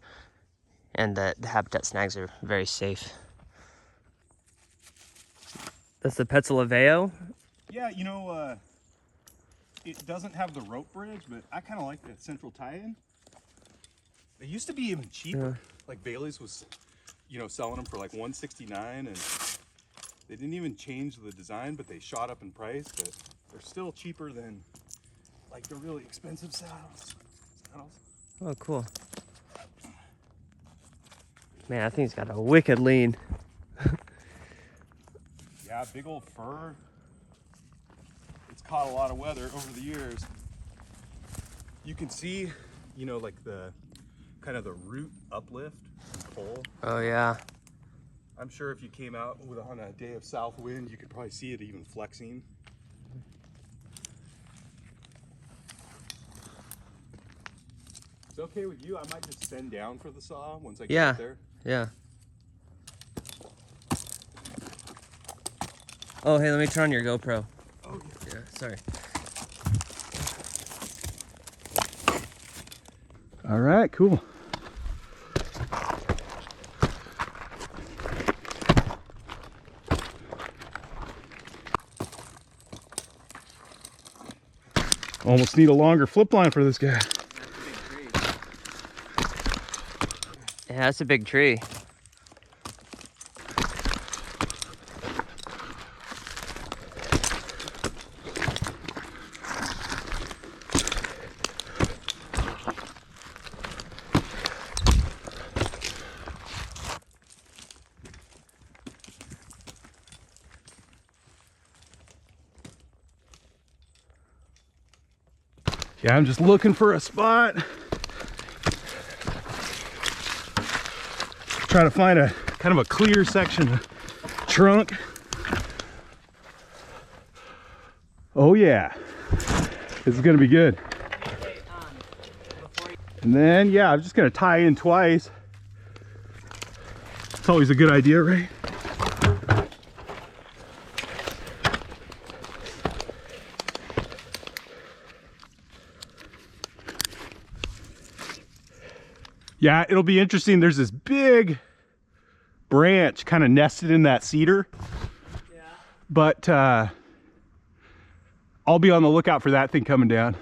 A: And the habitat snags are very safe. That's the Petzelaveo.
E: yeah, you know, it doesn't have the rope bridge, but I kind of like that central tie-in. They used to be even cheaper. Like Bailey's was, you know, selling them for like $169, and they didn't even change the design, but they shot up in price. But they're still cheaper than like the really expensive saddles.
A: Oh, cool. Man, I think it's got a wicked lean.
E: Yeah, big old fir. It's caught a lot of weather over the years. You can see, you know, like the kind of the root uplift and pull.
A: Oh yeah.
E: I'm sure if you came out on a day of south wind, you could probably see it even flexing. It's okay with you? I might just send down for the saw once I get up there.
A: Yeah. Oh, hey, let me turn on your GoPro.
E: Oh,
A: Yeah, sorry.
E: All right, cool. Almost need a longer flip line for this guy.
A: Yeah, that's a big tree.
E: Yeah, I'm just looking for a spot. Trying to find a kind of a clear section of trunk. Oh yeah, this is gonna be good. And then, yeah, I'm just gonna tie in twice. It's always a good idea, right? Yeah, it'll be interesting. There's this big branch kind of nested in that cedar. Yeah. But I'll be on the lookout for that thing coming down.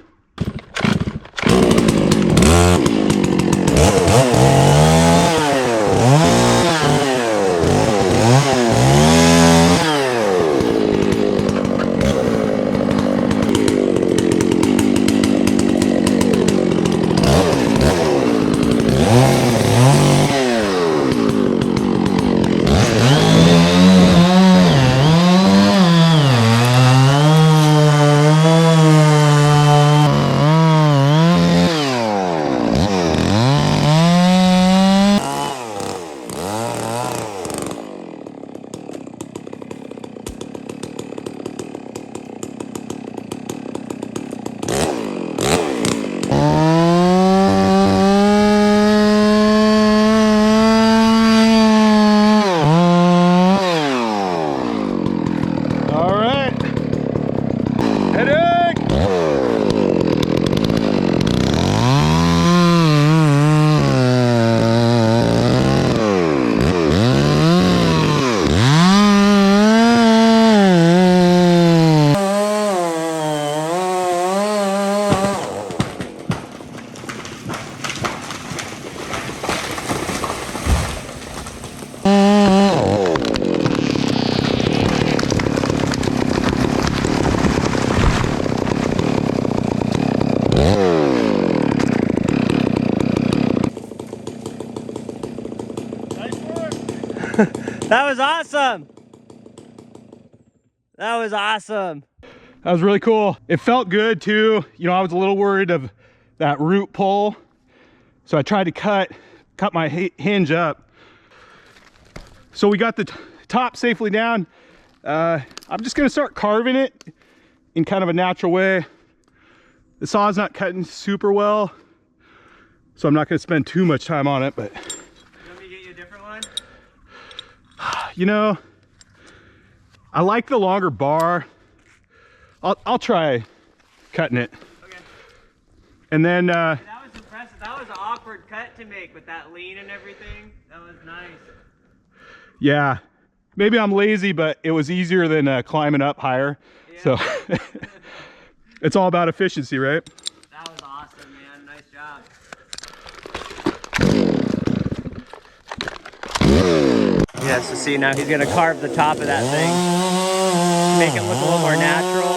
A: That was awesome. That was awesome.
E: That was really cool. It felt good too. You know, I was a little worried of that root pull. So I tried to cut my hinge up. So we got the top safely down. I'm just gonna start carving it in kind of a natural way. The saw's not cutting super well, so I'm not gonna spend too much time on it, but.
A: You want me to get you a different one?
E: You know, I like the longer bar. I'll try cutting it.
A: Okay.
E: And then,
A: That was impressive. That was an awkward cut to make with that lean and everything. That was nice.
E: yeah, maybe I'm lazy, but it was easier than climbing up higher.
A: Yeah.
E: So it's all about efficiency, right?
A: That was awesome, man. Nice job. Yeah, so see, now he's gonna carve the top of that thing, make it look a little more natural.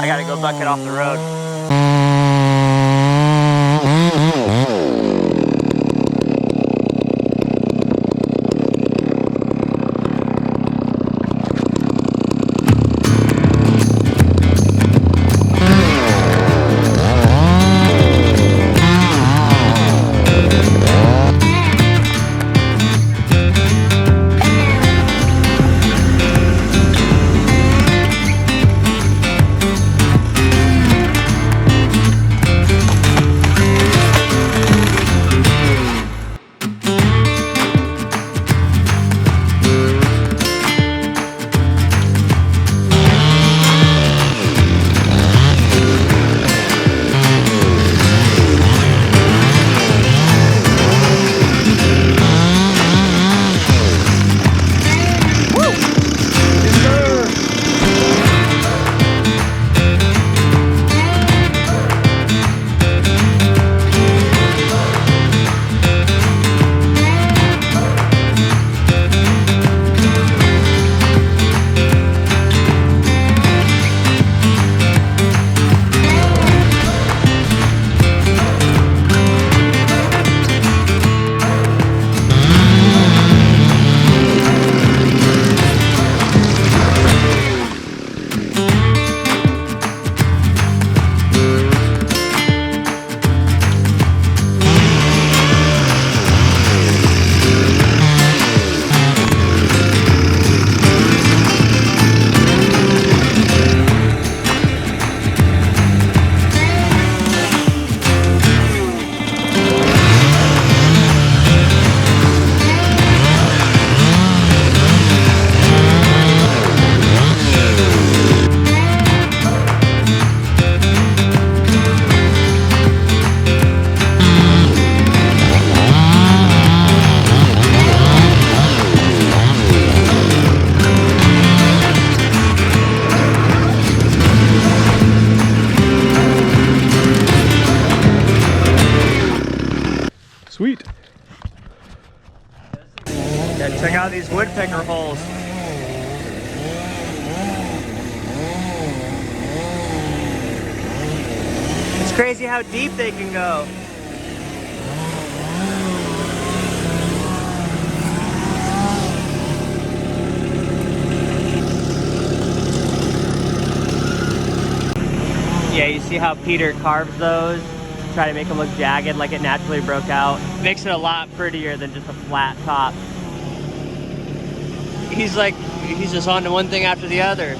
A: I gotta go bucket off the road.
E: Sweet.
A: Yeah, check out these woodpecker holes. It's crazy how deep they can go. Yeah, you see how Peter carves those? Try to make them look jagged like it naturally broke out. Makes it a lot prettier than just a flat top. He's just on to one thing after the other.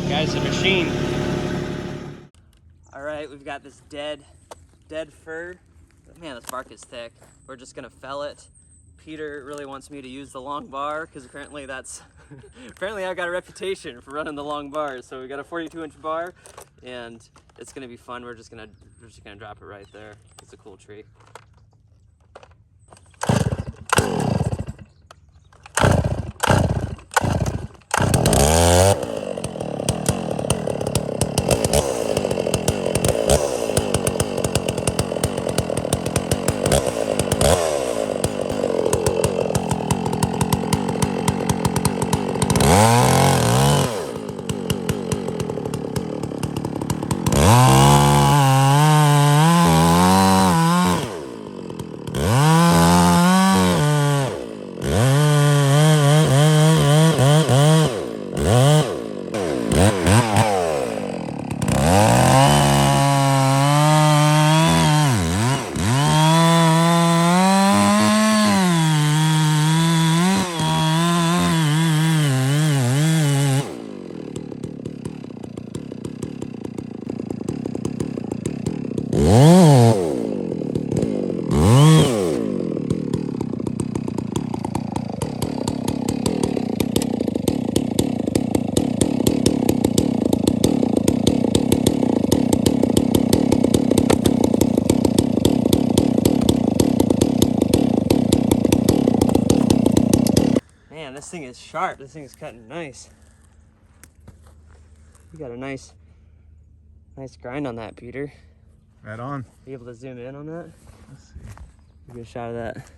A: Guy's a machine. All right, we've got this dead fir. Man, this bark is thick. We're just gonna fell it. Peter really wants me to use the long bar because apparently apparently I've got a reputation for running the long bars. So we got a 42-inch bar, and it's gonna be fun. We're just gonna drop it right there. It's a cool tree. Man, this thing is sharp. This thing is cutting nice. You got a nice grind on that, Peter.
E: Right on.
A: Be able to zoom in on that?
E: Let's see.
A: Give you a shot of that.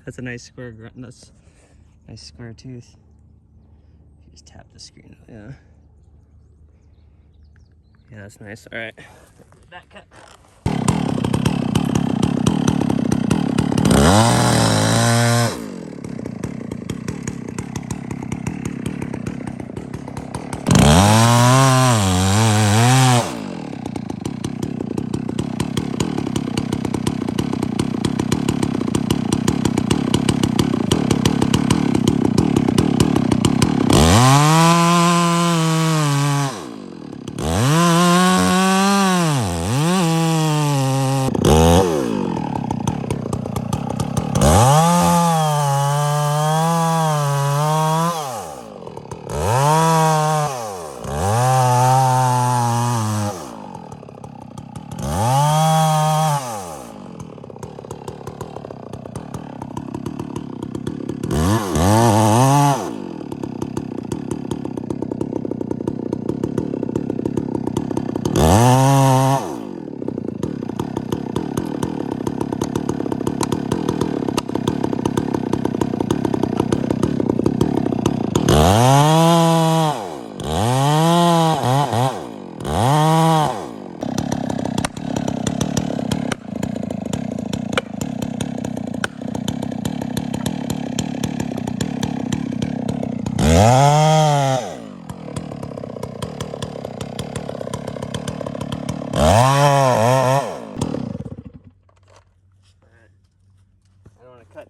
A: That's a nice square grind. That's a nice square tooth. You just tap the screen. Yeah. Yeah, that's nice. All right. Back cut.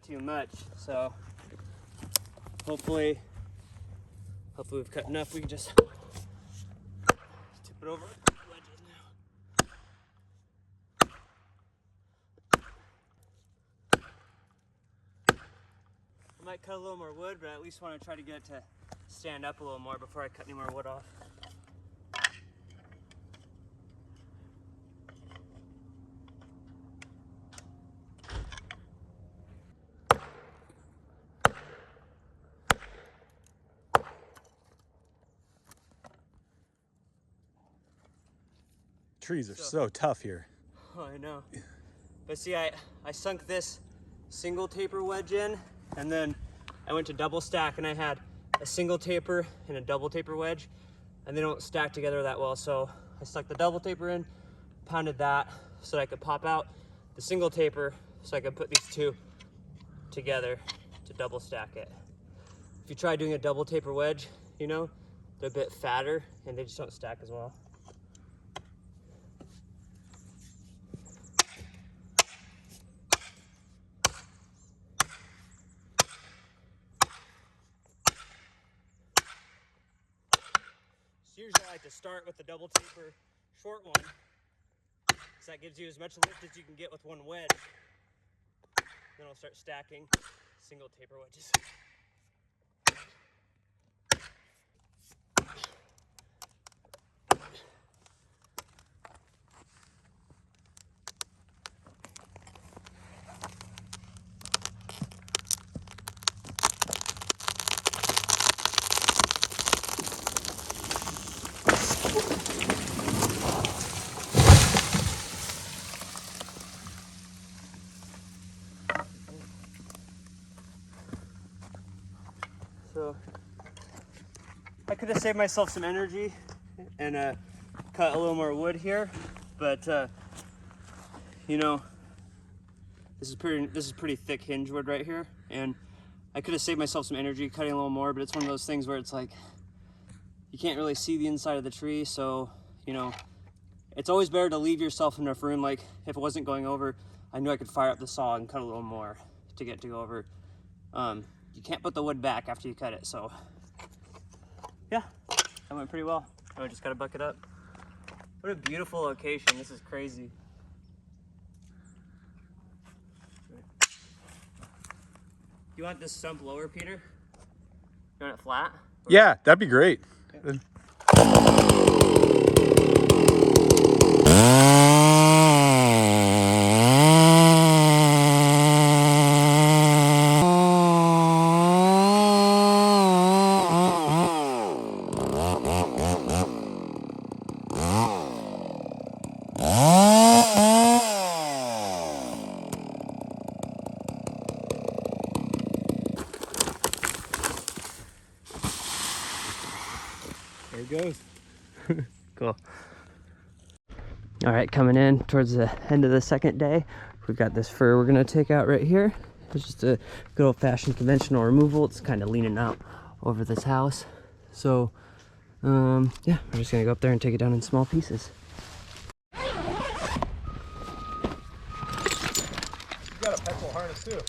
A: Too much, so hopefully we've cut enough. We can just tip it over wedges now. I might cut a little more wood, but I at least want to try to get it to stand up a little more before I cut any more wood off.
E: Trees are so tough here.
A: Oh, I know. But see, I sunk this single taper wedge in, and then I went to double stack, and I had a single taper and a double taper wedge, and they don't stack together that well. So I stuck the double taper in, pounded that so that I could pop out the single taper so I could put these two together to double stack it. If you try doing a double taper wedge, you know, they're a bit fatter and they just don't stack as well. So usually I like to start with the double taper short one, because that gives you as much lift as you can get with one wedge. Then I'll start stacking single taper wedges. So I could have saved myself some energy and cut a little more wood here, but you know, this is pretty thick hinge wood right here, and I could have saved myself some energy cutting a little more, but it's one of those things where it's like you can't really see the inside of the tree, so you know, it's always better to leave yourself enough room. Like if it wasn't going over, I knew I could fire up the saw and cut a little more to get to go over. You can't put the wood back after you cut it, so yeah, that went pretty well. I just gotta buck it up. What a beautiful location. This is crazy. You want this stump lower, Peter? You want it flat?
E: Yeah, that'd be great.
A: Okay.
E: There it goes.
A: Cool. All right, coming in towards the end of the second day, we've got this fur we're gonna take out right here. It's just a good old-fashioned conventional removal. It's kind of leaning out over this house. So, yeah, we're just gonna go up there and take it down in small pieces.
F: You got a pencil harness too.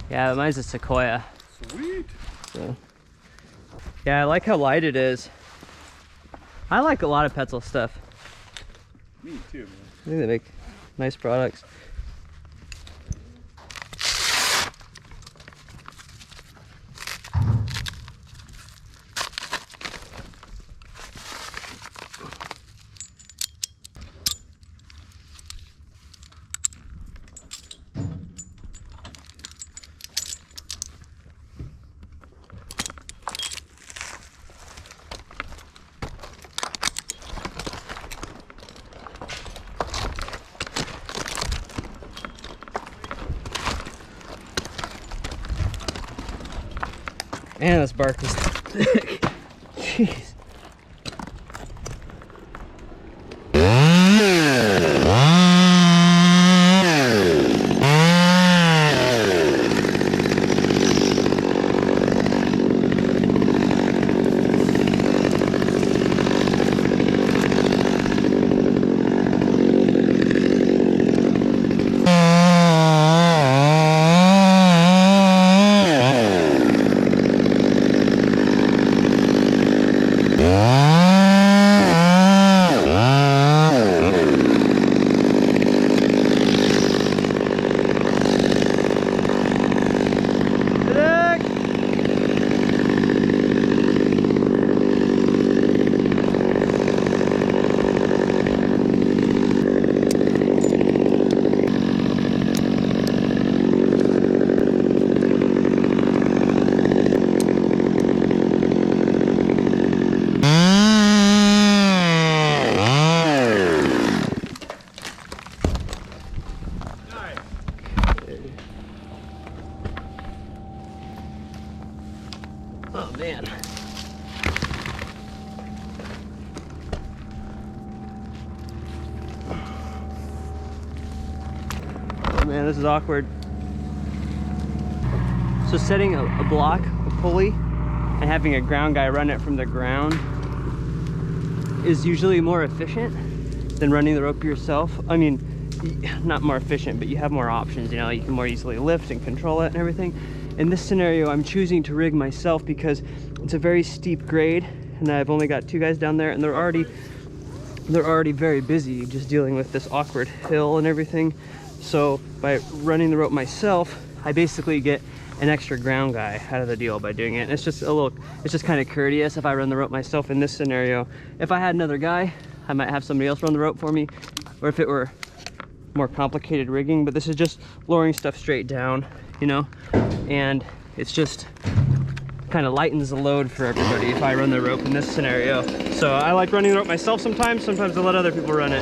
A: Yeah, mine's a Sequoia.
F: Sweet.
A: So, yeah, I like how light it is. I like a lot of Petzl stuff.
F: Me too, man.
A: I think they make nice products. Man, this bark is thick. Jeez. Oh man. Oh man, this is awkward. So setting a block, a pulley, and having a ground guy run it from the ground is usually more efficient than running the rope yourself. I mean, not more efficient, but you have more options, you know, you can more easily lift and control it and everything. In this scenario, I'm choosing to rig myself because it's a very steep grade and I've only got 2 guys down there and they're already very busy just dealing with this awkward hill and everything. So by running the rope myself, I basically get an extra ground guy out of the deal by doing it. And it's just kind of courteous if I run the rope myself in this scenario. If I had another guy, I might have somebody else run the rope for me, or if it were more complicated rigging, but this is just lowering stuff straight down, you know, and it's just kind of lightens the load for everybody if I run the rope in this scenario. So I like running the rope myself sometimes I let other people run it.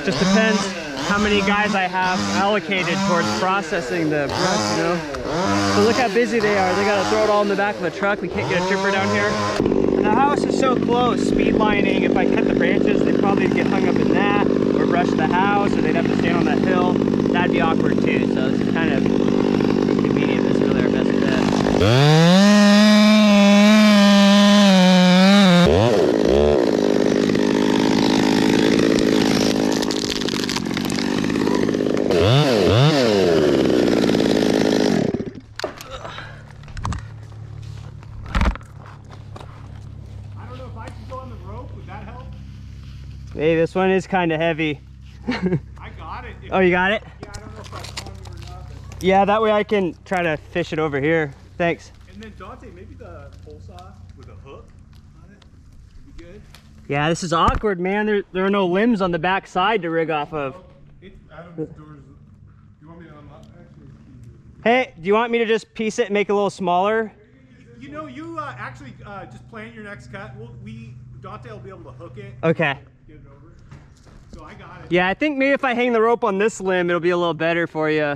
A: Just depends how many guys I have allocated towards processing the brush, you know. So look how busy they are. They gotta throw it all in the back of the truck. We can't get a tripper down here. And the house is so close, speed lining. If I cut the branches, they'd probably get hung up in that, or brush the house, or they'd have to stand on that hill. That'd be awkward too, so it's kind of inconvenient. This is really our best bet. Hey, this one is kind of heavy.
F: I got it.
A: Oh, you got it?
F: Yeah, I don't know if that's on you or not. But...
A: Yeah, that way I can try to fish it over here. Thanks.
F: And then Dante, maybe the pole saw with a hook on it would be good.
A: Yeah, this is awkward, man. There are no limbs on the back side to rig off of.
D: Adam's doors. You want me to unlock? Actually,
A: Hey, do you want me to just piece it and make it a little smaller?
F: You know, you actually just plan your next cut. Dante will be able to hook it.
A: Okay.
F: Get it over. So I got it.
A: Yeah, I think maybe if I hang the rope on this limb, it'll be a little better for you.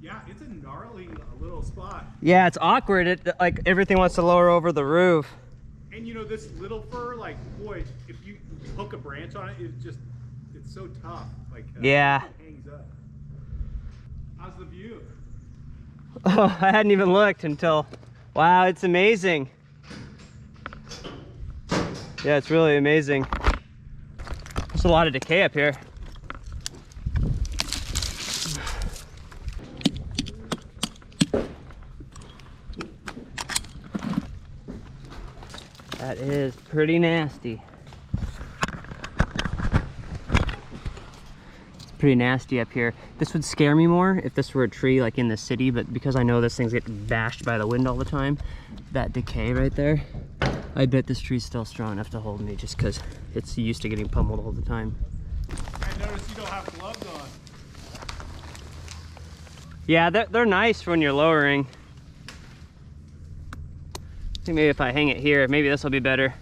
F: Yeah, it's a gnarly little little spot.
A: Yeah, it's awkward. It like everything wants to lower over the roof.
F: And you know, this little fir, like, boy, if you hook a branch on it, it's so tough. Like,
A: Yeah.
F: it hangs up. How's the view?
A: Oh, I hadn't even looked until, wow, it's amazing. Yeah, it's really amazing. There's a lot of decay up here. That is pretty nasty. It's pretty nasty up here. This would scare me more if this were a tree like in the city, but because I know this thing's getting bashed by the wind all the time, that decay right there, I bet this tree's still strong enough to hold me just because it's used to getting pummeled all the time.
F: I noticed you don't have gloves on.
A: Yeah, they're nice for when you're lowering. I think maybe if I hang it here, maybe this will be better.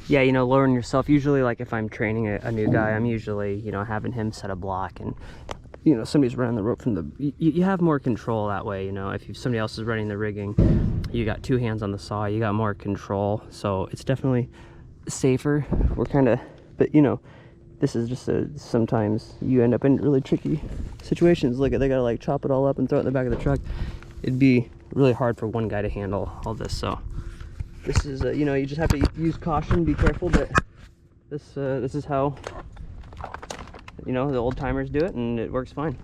A: Yeah, you know, lowering yourself, usually like if I'm training a new guy, I'm usually, you know, having him set a block and, you know, somebody's running the rope from the, you have more control that way, you know, if somebody else is running the rigging, you got two hands on the saw, you got more control, so it's definitely safer. We're kind of, but you know, this is just sometimes you end up in really tricky situations. Like they gotta like chop it all up and throw it in the back of the truck. It'd be really hard for one guy to handle all this. So this is, you know, you just have to use caution, be careful. But this is how, you know, the old timers do it, and it works fine.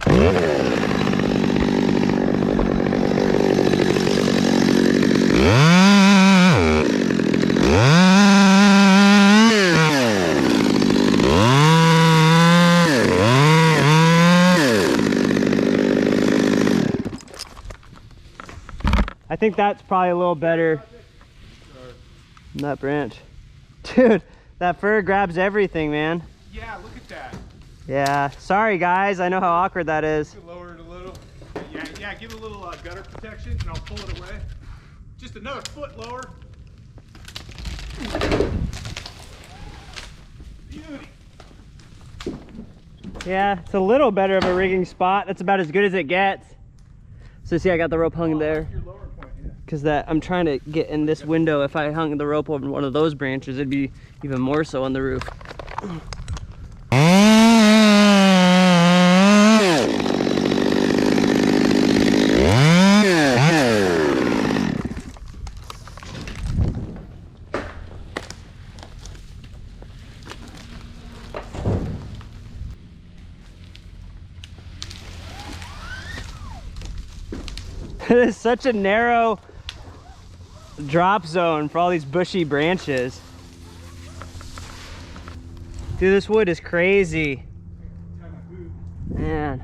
A: I think that's probably a little better than that branch. Dude, that fir grabs everything, man.
F: Yeah, look at that.
A: Yeah, sorry guys, I know how awkward that is.
F: Lower it a little. Yeah, give it a little gutter protection, and I'll pull it away. Just another foot lower. Beauty.
A: Yeah, it's a little better of a rigging spot. That's about as good as it gets. So see, I got the rope hung there.
F: Your lower point, yeah.
A: Because that I'm trying to get in this window. If I hung the rope over one of those branches, it'd be even more so on the roof. It is such a narrow drop zone for all these bushy branches. Dude, this wood is crazy. Man.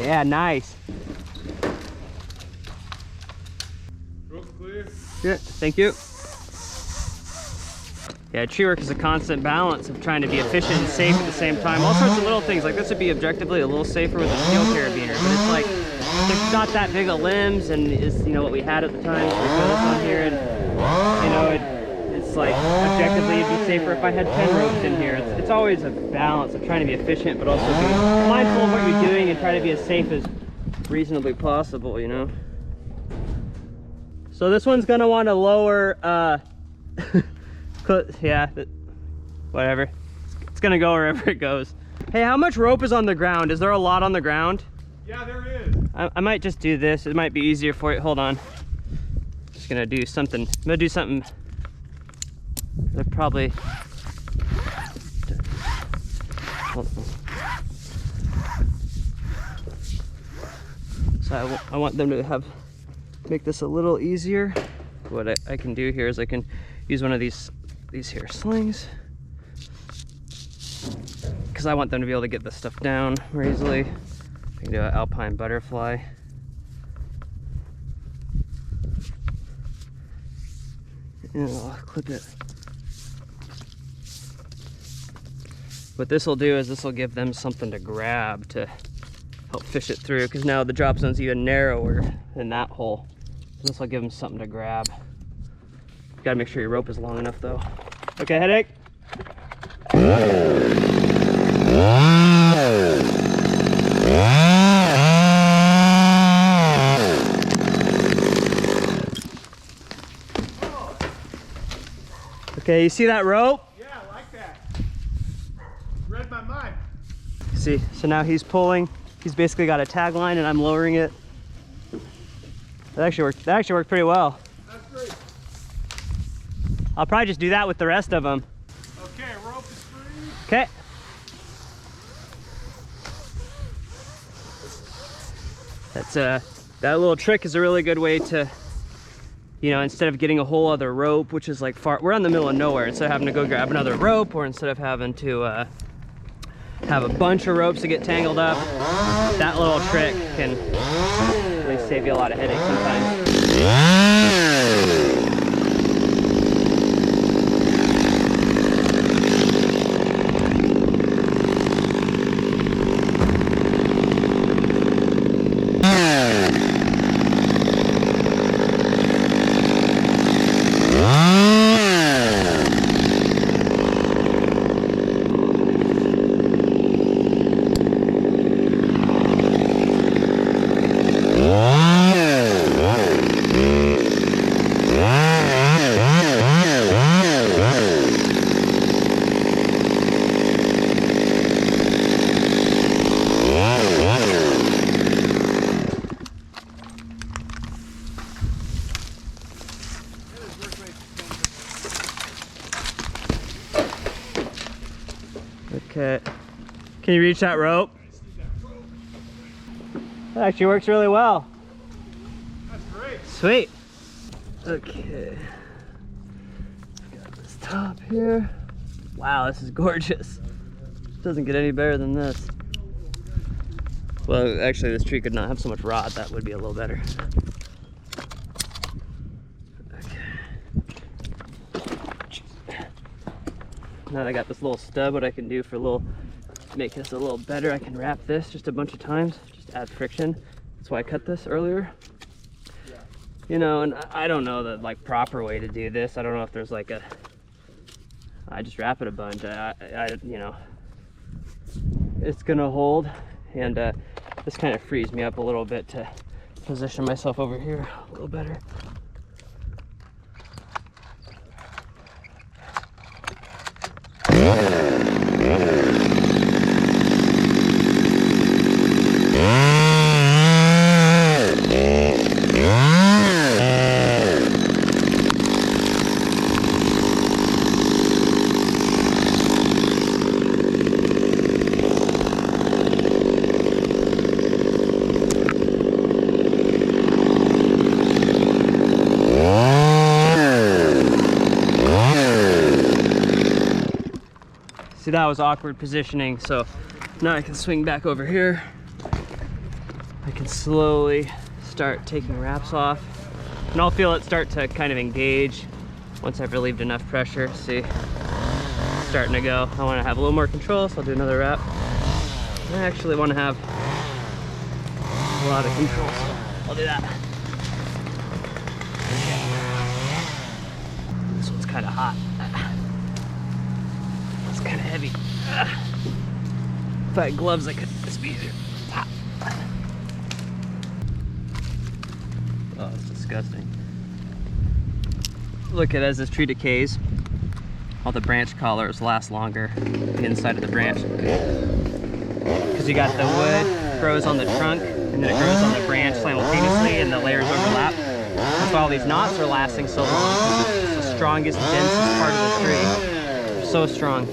A: Yeah, nice.
D: Rope's clear.
A: Yeah, thank you. Yeah, tree work is a constant balance of trying to be efficient and safe at the same time. All sorts of little things, like this would be objectively a little safer with a steel carabiner, but it's like, there's not that big of limbs, and is, you know, what we had at the time, so we put this on here, and, you know, it's like, objectively it'd be safer if I had 10 ropes in here. It's always a balance of trying to be efficient, but also be mindful of what you're doing and try to be as safe as reasonably possible, you know? So this one's gonna want to lower, yeah, whatever. It's gonna go wherever it goes. Hey, how much rope is on the ground? Is there a lot on the ground?
F: Yeah, there is.
A: I might just do this. It might be easier for you. Hold on. Just gonna do something. I'm gonna do something. They're probably. Hold on. So I want them to make this a little easier. What I can do here is I can use one of these here slings, because I want them to be able to get this stuff down more easily. I can do an alpine butterfly. And I'll clip it. What this will do is this will give them something to grab to help fish it through, because now the drop zone's even narrower than that hole. This will give him something to grab. You gotta make sure your rope is long enough though. Okay, headache? Okay, you see that rope?
F: Yeah, I like that. Read my mind.
A: See, so now he's pulling. He's basically got a tag line and I'm lowering it. That actually worked pretty well.
F: That's great.
A: I'll probably just do that with the rest of them.
F: Okay, rope is free.
A: Okay. That little trick is a really good way to, you know, instead of getting a whole other rope, which is like we're in the middle of nowhere, instead of having to go grab another rope, or instead of having to have a bunch of ropes to get tangled up, that little trick can really save you a lot of headaches sometimes. Okay. Can you reach that rope? That actually works really well.
F: That's great.
A: Sweet. Okay. Got this top here. Wow, this is gorgeous. Doesn't get any better than this. Well, actually, this tree could not have so much rod. That would be a little better. Now that I got this little stub, what I can do for make this a little better, I can wrap this just a bunch of times, just add friction. That's why I cut this earlier.
F: Yeah.
A: You know, and I don't know the proper way to do this. I don't know if there's I just wrap it a bunch. You know, it's gonna hold, and this kind of frees me up a little bit to position myself over here a little better. See, that was awkward positioning, so now I can swing back over here. I can slowly start taking wraps off, and I'll feel it start to kind of engage once I've relieved enough pressure. See, it's starting to go. I want to have a little more control, so I'll do another wrap. I actually want to have a lot of control, so I'll do that. This one's kind of hot. Kind of heavy. If I had gloves, I could this be easier. Oh, it's disgusting. Look at as this tree decays, all the branch collars last longer inside of the branch. Because you got the wood grows on the trunk and then it grows on the branch simultaneously and the layers overlap. That's why all these knots are lasting so long. It's the strongest, densest part of the tree. They're so strong.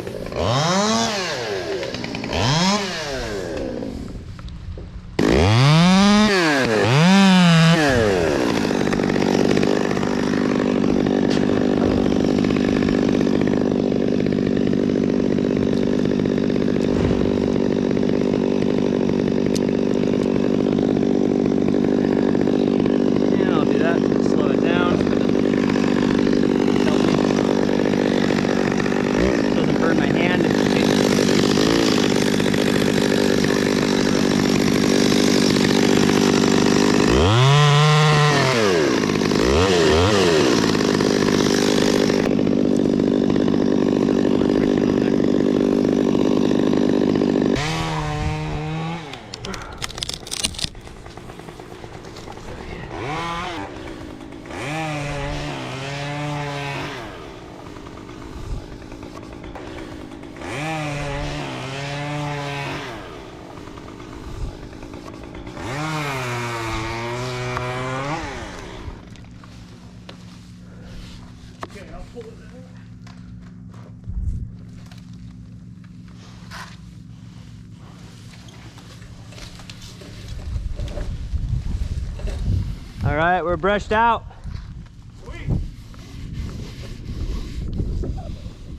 A: All right, we're brushed out.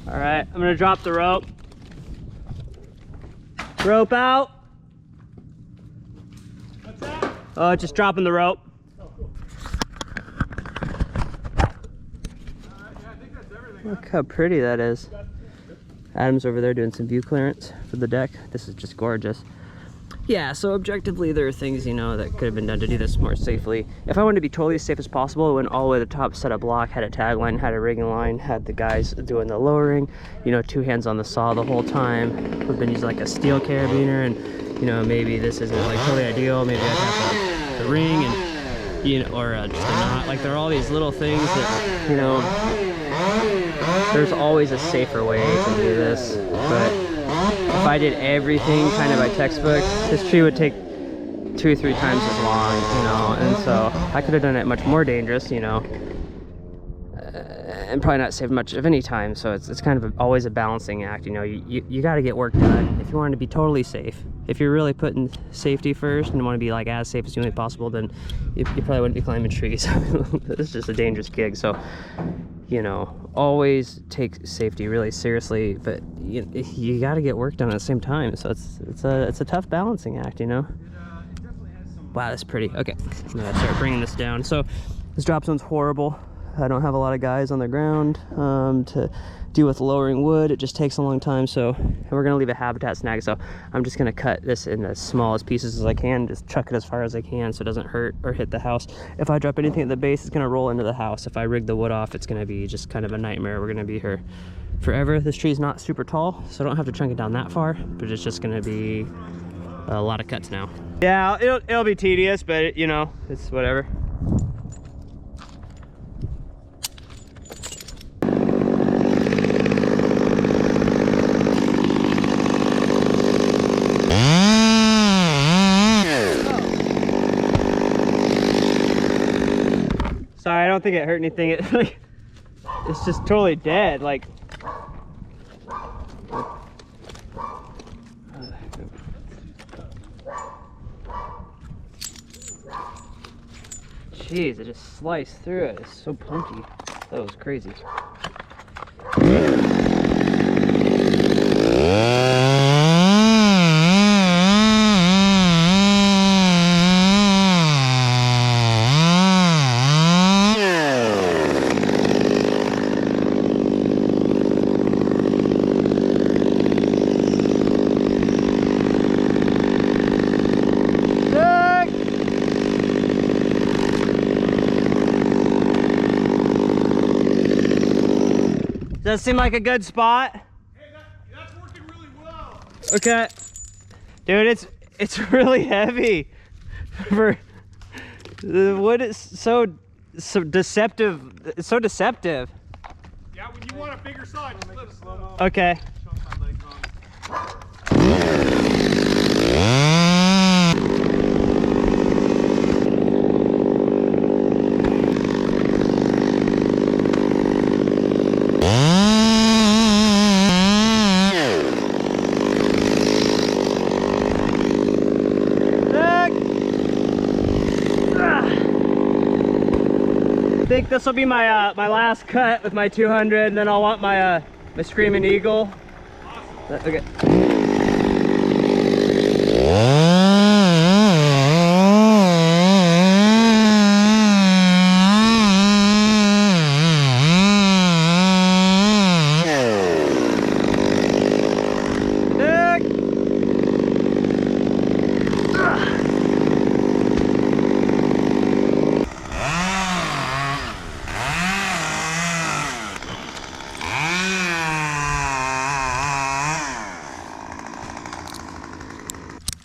A: All right, I'm gonna drop the rope. Rope out.
B: What's that?
A: Oh, just dropping the rope.
B: Oh, cool. Yeah, I think that's everything.
A: Look how pretty that is. Adam's over there doing some view clearance for the deck. This is just gorgeous. Yeah, so objectively there are things, you know, that could have been done to do this more safely. If I wanted to be totally as safe as possible, I went all the way to the top, set a block, had a tag line, had a rigging line, had the guys doing the lowering, you know, 2 hands on the saw the whole time. We've been using like a steel carabiner, and you know, maybe this isn't like totally ideal. Maybe I'd have a ring and, you know, or just a knot. Like there are all these little things that, you know, there's always a safer way to do this. But if I did everything kind of by textbook, this tree would take 2 or 3 times as long, you know, and so I could have done it much more dangerous, you know, and probably not saved much of any time. So it's kind of always a balancing act, you know. You got to get work done if you want to be totally safe. If you're really putting safety first and want to be like as safe as humanly possible, then you probably wouldn't be climbing trees. It's just a dangerous gig. So, you know, always take safety really seriously, but you got to get work done at the same time. So it's a tough balancing act, you know. Wow, that's pretty. Okay, I'm gonna start bringing this down. So this drop zone's horrible. I don't have a lot of guys on the ground to deal with lowering wood. It just takes a long time. So we're gonna leave a habitat snag. So I'm just gonna cut this in as small as pieces as I can, just chuck it as far as I can so it doesn't hurt or hit the house. If I drop anything at the base, it's gonna roll into the house. If I rig the wood off, it's gonna be just kind of a nightmare. We're gonna be here forever. This tree's not super tall, so I don't have to chunk it down that far, but it's just gonna be a lot of cuts now. Yeah, it'll be tedious, but you know, it's whatever. Sorry, I don't think it hurt anything. It's just totally dead. Like, jeez, it just sliced through it. It's so punky. That was crazy. Does that seem like a good spot?
B: Hey, that's working really well.
A: Okay. Dude, it's really heavy. For the wood is so deceptive. It's so deceptive.
B: Yeah, when you want a bigger side, just let us know.
A: Okay. I think this will be my my last cut with my 200, and then I'll want my my Screaming Eagle. Awesome. Okay.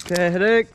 A: Okay, headache.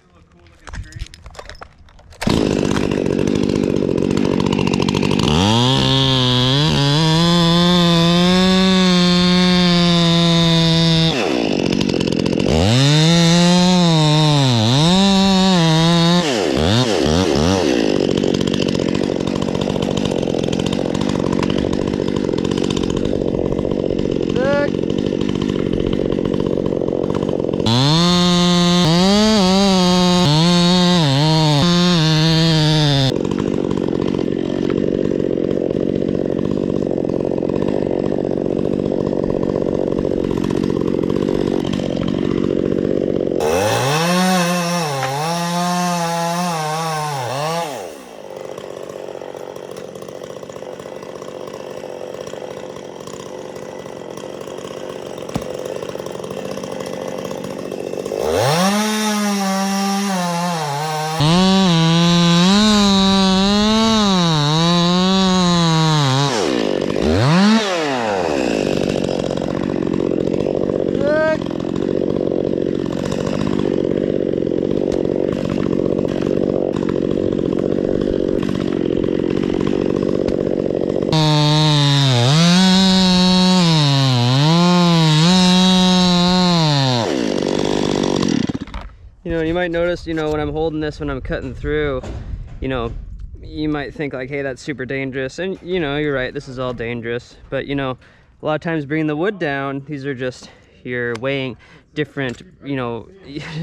A: noticed, you know, when I'm holding this, when I'm cutting through, you know, you might think like, hey, that's super dangerous. And, you know, you're right, this is all dangerous. But, you know, a lot of times bringing the wood down, these are just, you're weighing different, you know,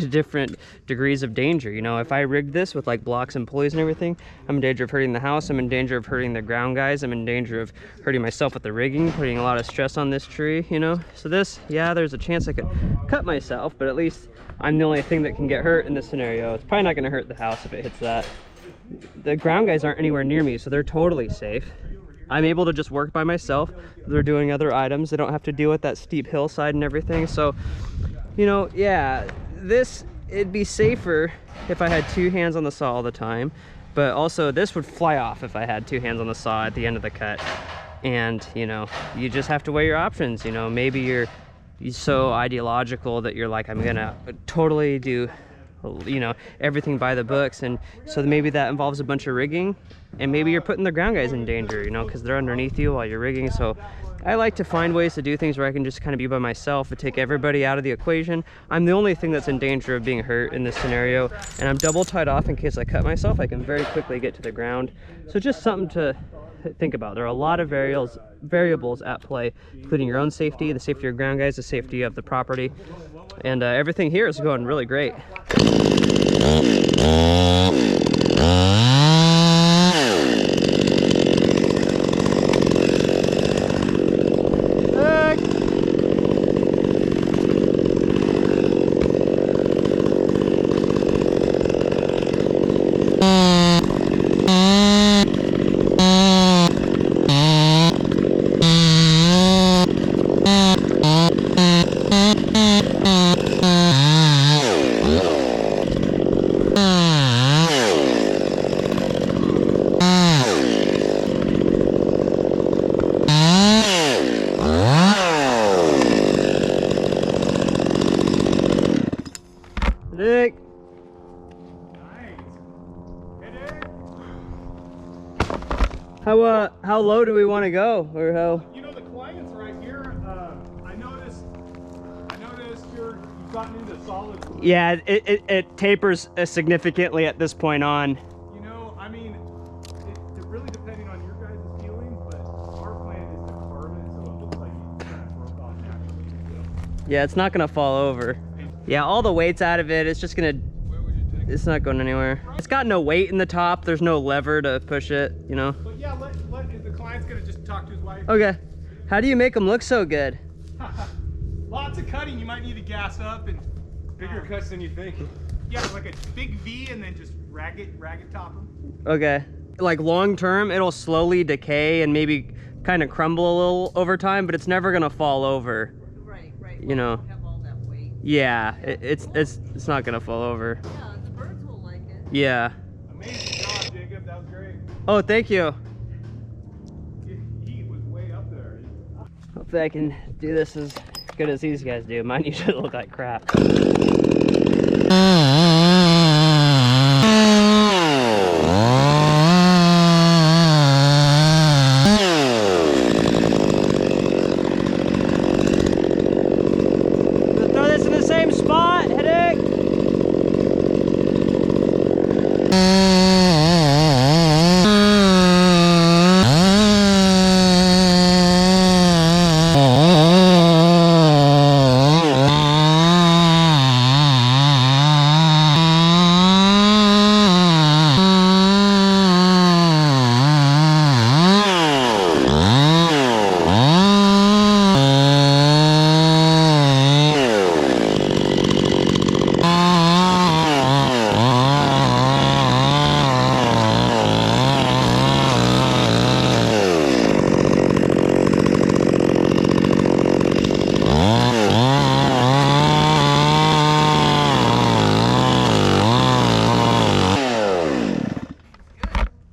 A: different degrees of danger. You know, if I rigged this with like blocks and pulleys and everything, I'm in danger of hurting the house, I'm in danger of hurting the ground guys, I'm in danger of hurting myself with the rigging, putting a lot of stress on this tree, you know. So this, yeah, there's a chance I could cut myself, but at least I'm the only thing that can get hurt in this scenario. It's probably not going to hurt the house if it hits that. The ground guys aren't anywhere near me, so they're totally safe. I'm able to just work by myself. They're doing other items. They don't have to deal with that steep hillside and everything. So, you know, yeah, it'd be safer if I had two hands on the saw all the time. But also, this would fly off if I had two hands on the saw at the end of the cut. And, you know, you just have to weigh your options. You know, maybe you're so ideological that you're like, I'm gonna totally do, you know, everything by the books, and so maybe that involves a bunch of rigging, and maybe you're putting the ground guys in danger, you know, because they're underneath you while you're rigging. So I like to find ways to do things where I can just kind of be by myself and take everybody out of the equation. I'm the only thing that's in danger of being hurt in this scenario, and I'm double tied off in case I cut myself. I can very quickly get to the ground. So just something to think about. There are a lot of variables at play, including your own safety, the safety of your ground guys, the safety of the property, and everything here is going really great. Nick. How low do we want to go, or how?
F: You know, the client's right here. I noticed you've gotten into solid wood.
A: Yeah, it tapers significantly at this point on.
F: You know, I mean, it really depending on your guys' feeling, but our plan is to carve it so it looks like it kind of broke off naturally.
A: Yeah, it's not gonna fall over. Yeah, all the weight's out of it. It's just gonna, it's not going anywhere. It's got no weight in the top. There's no lever to push it, you know?
F: But yeah, the client's gonna just talk to his wife.
A: Okay. How do you make them look so good?
F: Lots of cutting. You might need to gas up and
C: Bigger cuts than you think.
F: yeah, like a big V and then just ragged top them.
A: Okay. Like long term, it'll slowly decay and maybe kind of crumble a little over time, but it's never gonna fall over.
G: Right.
A: You know.
G: Have all that weight.
A: Yeah, it's not gonna fall over.
G: Yeah, the birds will like it.
A: Yeah.
F: Amazing job, Jacob. That was great.
A: Oh, thank you.
F: He was way up there.
A: Hopefully I can do this as good as these guys do. Mine usually look like crap. Throw this in the same spot, headache.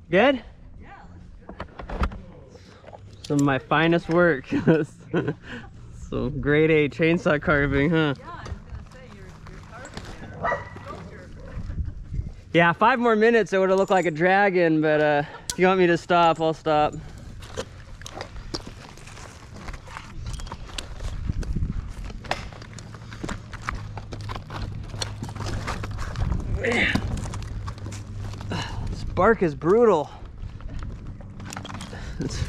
A: Good?
G: Yeah, looks good.
A: Some of my finest work. Some grade A chainsaw carving, huh?
G: Yeah, I was gonna say you're carving sculpture.
A: Yeah, 5 more minutes it would have looked like a dragon, but if you want me to stop, I'll stop. bark is brutal. It's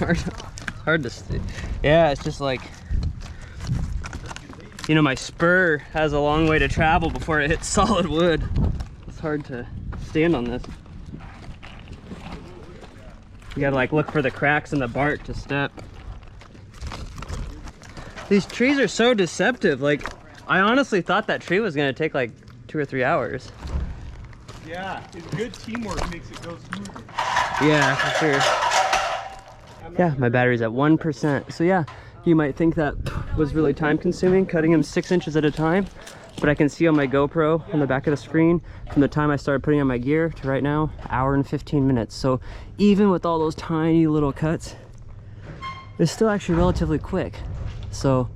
A: hard to see. Yeah, it's just like, you know, my spur has a long way to travel before it hits solid wood. It's hard to stand on this. You gotta like look for the cracks in the bark to step. These trees are so deceptive. Like, I honestly thought that tree was gonna take like 2 or 3 hours.
F: Yeah, it's good teamwork makes it go smoother.
A: Yeah, for sure. Yeah, my battery's at 1%. So yeah, you might think that was really time consuming, cutting them 6 inches at a time. But I can see on my GoPro on the back of the screen, from the time I started putting on my gear to right now, 1 hour and 15 minutes. So even with all those tiny little cuts, it's still actually relatively quick. So,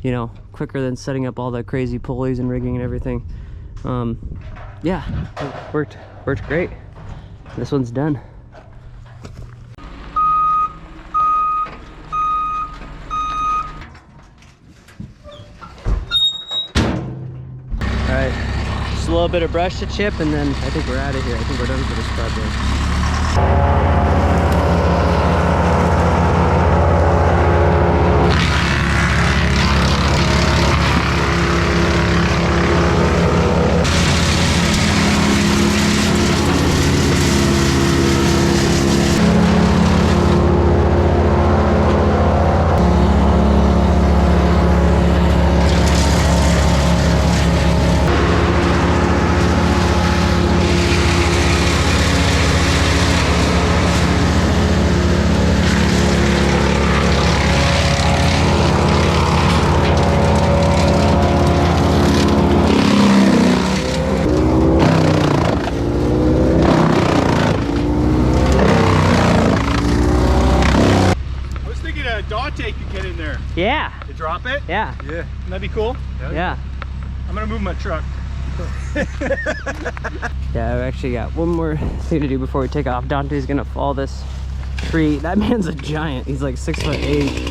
A: you know, quicker than setting up all the crazy pulleys and rigging and everything. Yeah, it worked great. This one's done. All right, just a little bit of brush to chip, and then I think we're out of here. I think we're done for this project.
F: Dontá could get in there.
A: Yeah.
F: You drop it?
A: Yeah.
F: Yeah. Wouldn't that be cool?
A: Yeah.
F: I'm gonna move my truck.
A: Yeah, I've actually got one more thing to do before we take off. Dante's gonna fall this tree. That man's a giant. He's like 6'8".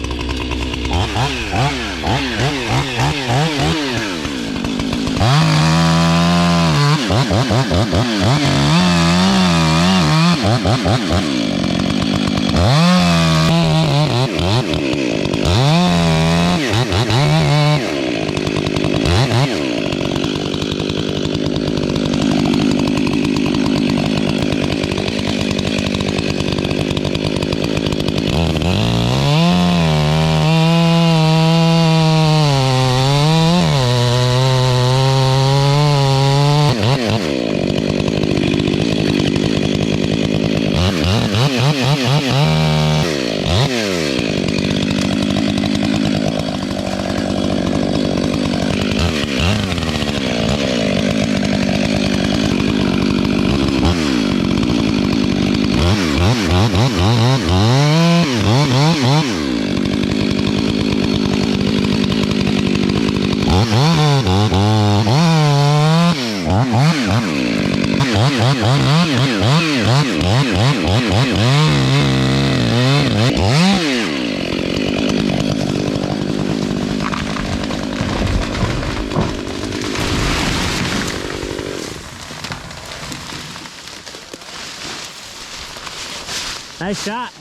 A: Nice shot.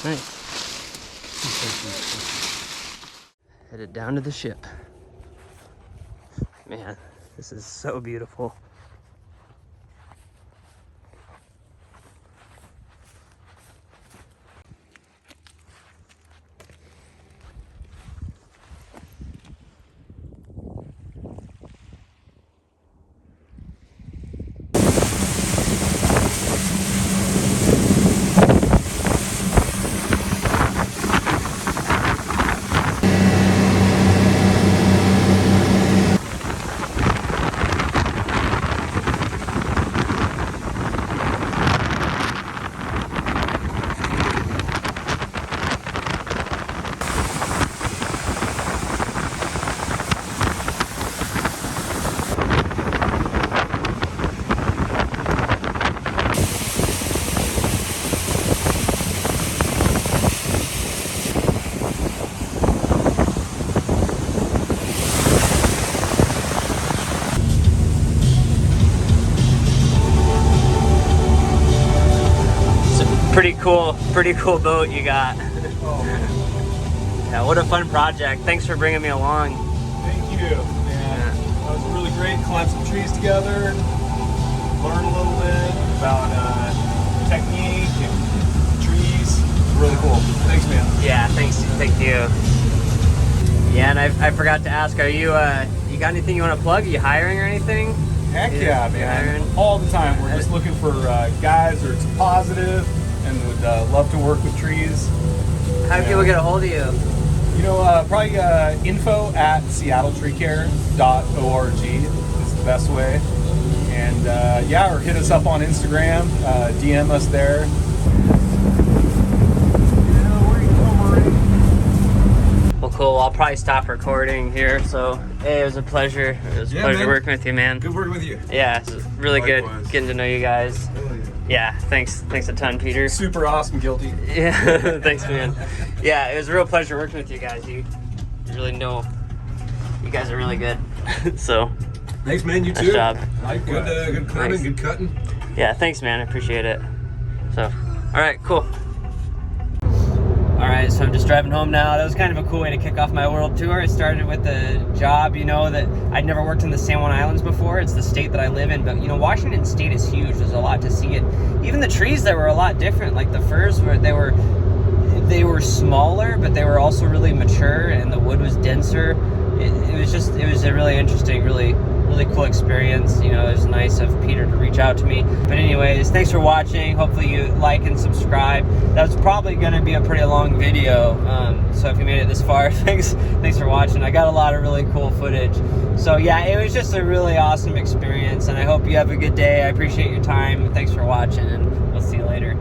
A: Nice. Headed down to the ship. Man, this is so beautiful. Pretty cool boat you got. Yeah, what a fun project. Thanks for bringing me along.
E: Thank you. Yeah. That was really great. Climb some trees together, learn a little bit about technique and trees. Really cool. Thanks, man.
A: Yeah, thank you. Yeah, and I forgot to ask, are you you got anything you want to plug? Are you hiring or anything?
E: Heck yeah, man. All the time. We're just looking for guys that are positive and would love to work with trees.
A: How do people get a hold of you?
E: You know, probably info@seattletreecare.org is the best way. And yeah, or hit us up on Instagram, DM us there.
A: Well, cool. I'll probably stop recording here. So, hey, it was a pleasure. It was a pleasure working with you, man.
C: Good working with you.
A: Yeah, it's really
C: Likewise.
A: good getting to know you guys. Yeah, thanks a ton, Peter.
E: Super awesome, Guilty.
A: Yeah, thanks, man. Yeah, it was a real pleasure working with you guys. You really know, you guys are really good. So,
C: Thanks, man. You
A: nice
C: too.
A: job.
C: Good climbing,
A: Thanks.
C: good cutting.
A: Yeah, thanks, man. I appreciate it. So, all right, cool. All right, so I'm just driving home now. That was kind of a cool way to kick off my world tour. I started with a job, you know, that I'd never worked in the San Juan Islands before. It's the state that I live in, but you know, Washington State is huge. There's a lot to see. And even the trees there were a lot different. Like the firs they were smaller, but they were also really mature, and the wood was denser. It was a really interesting, really cool experience. You know, it was nice of Peter to reach out to me. But anyways, thanks for watching. Hopefully you like and subscribe. That was probably going to be a pretty long video. So if you made it this far, thanks for watching. I got a lot of really cool footage. So yeah, it was just a really awesome experience, and I hope you have a good day. I appreciate your time. Thanks for watching, and we'll see you later.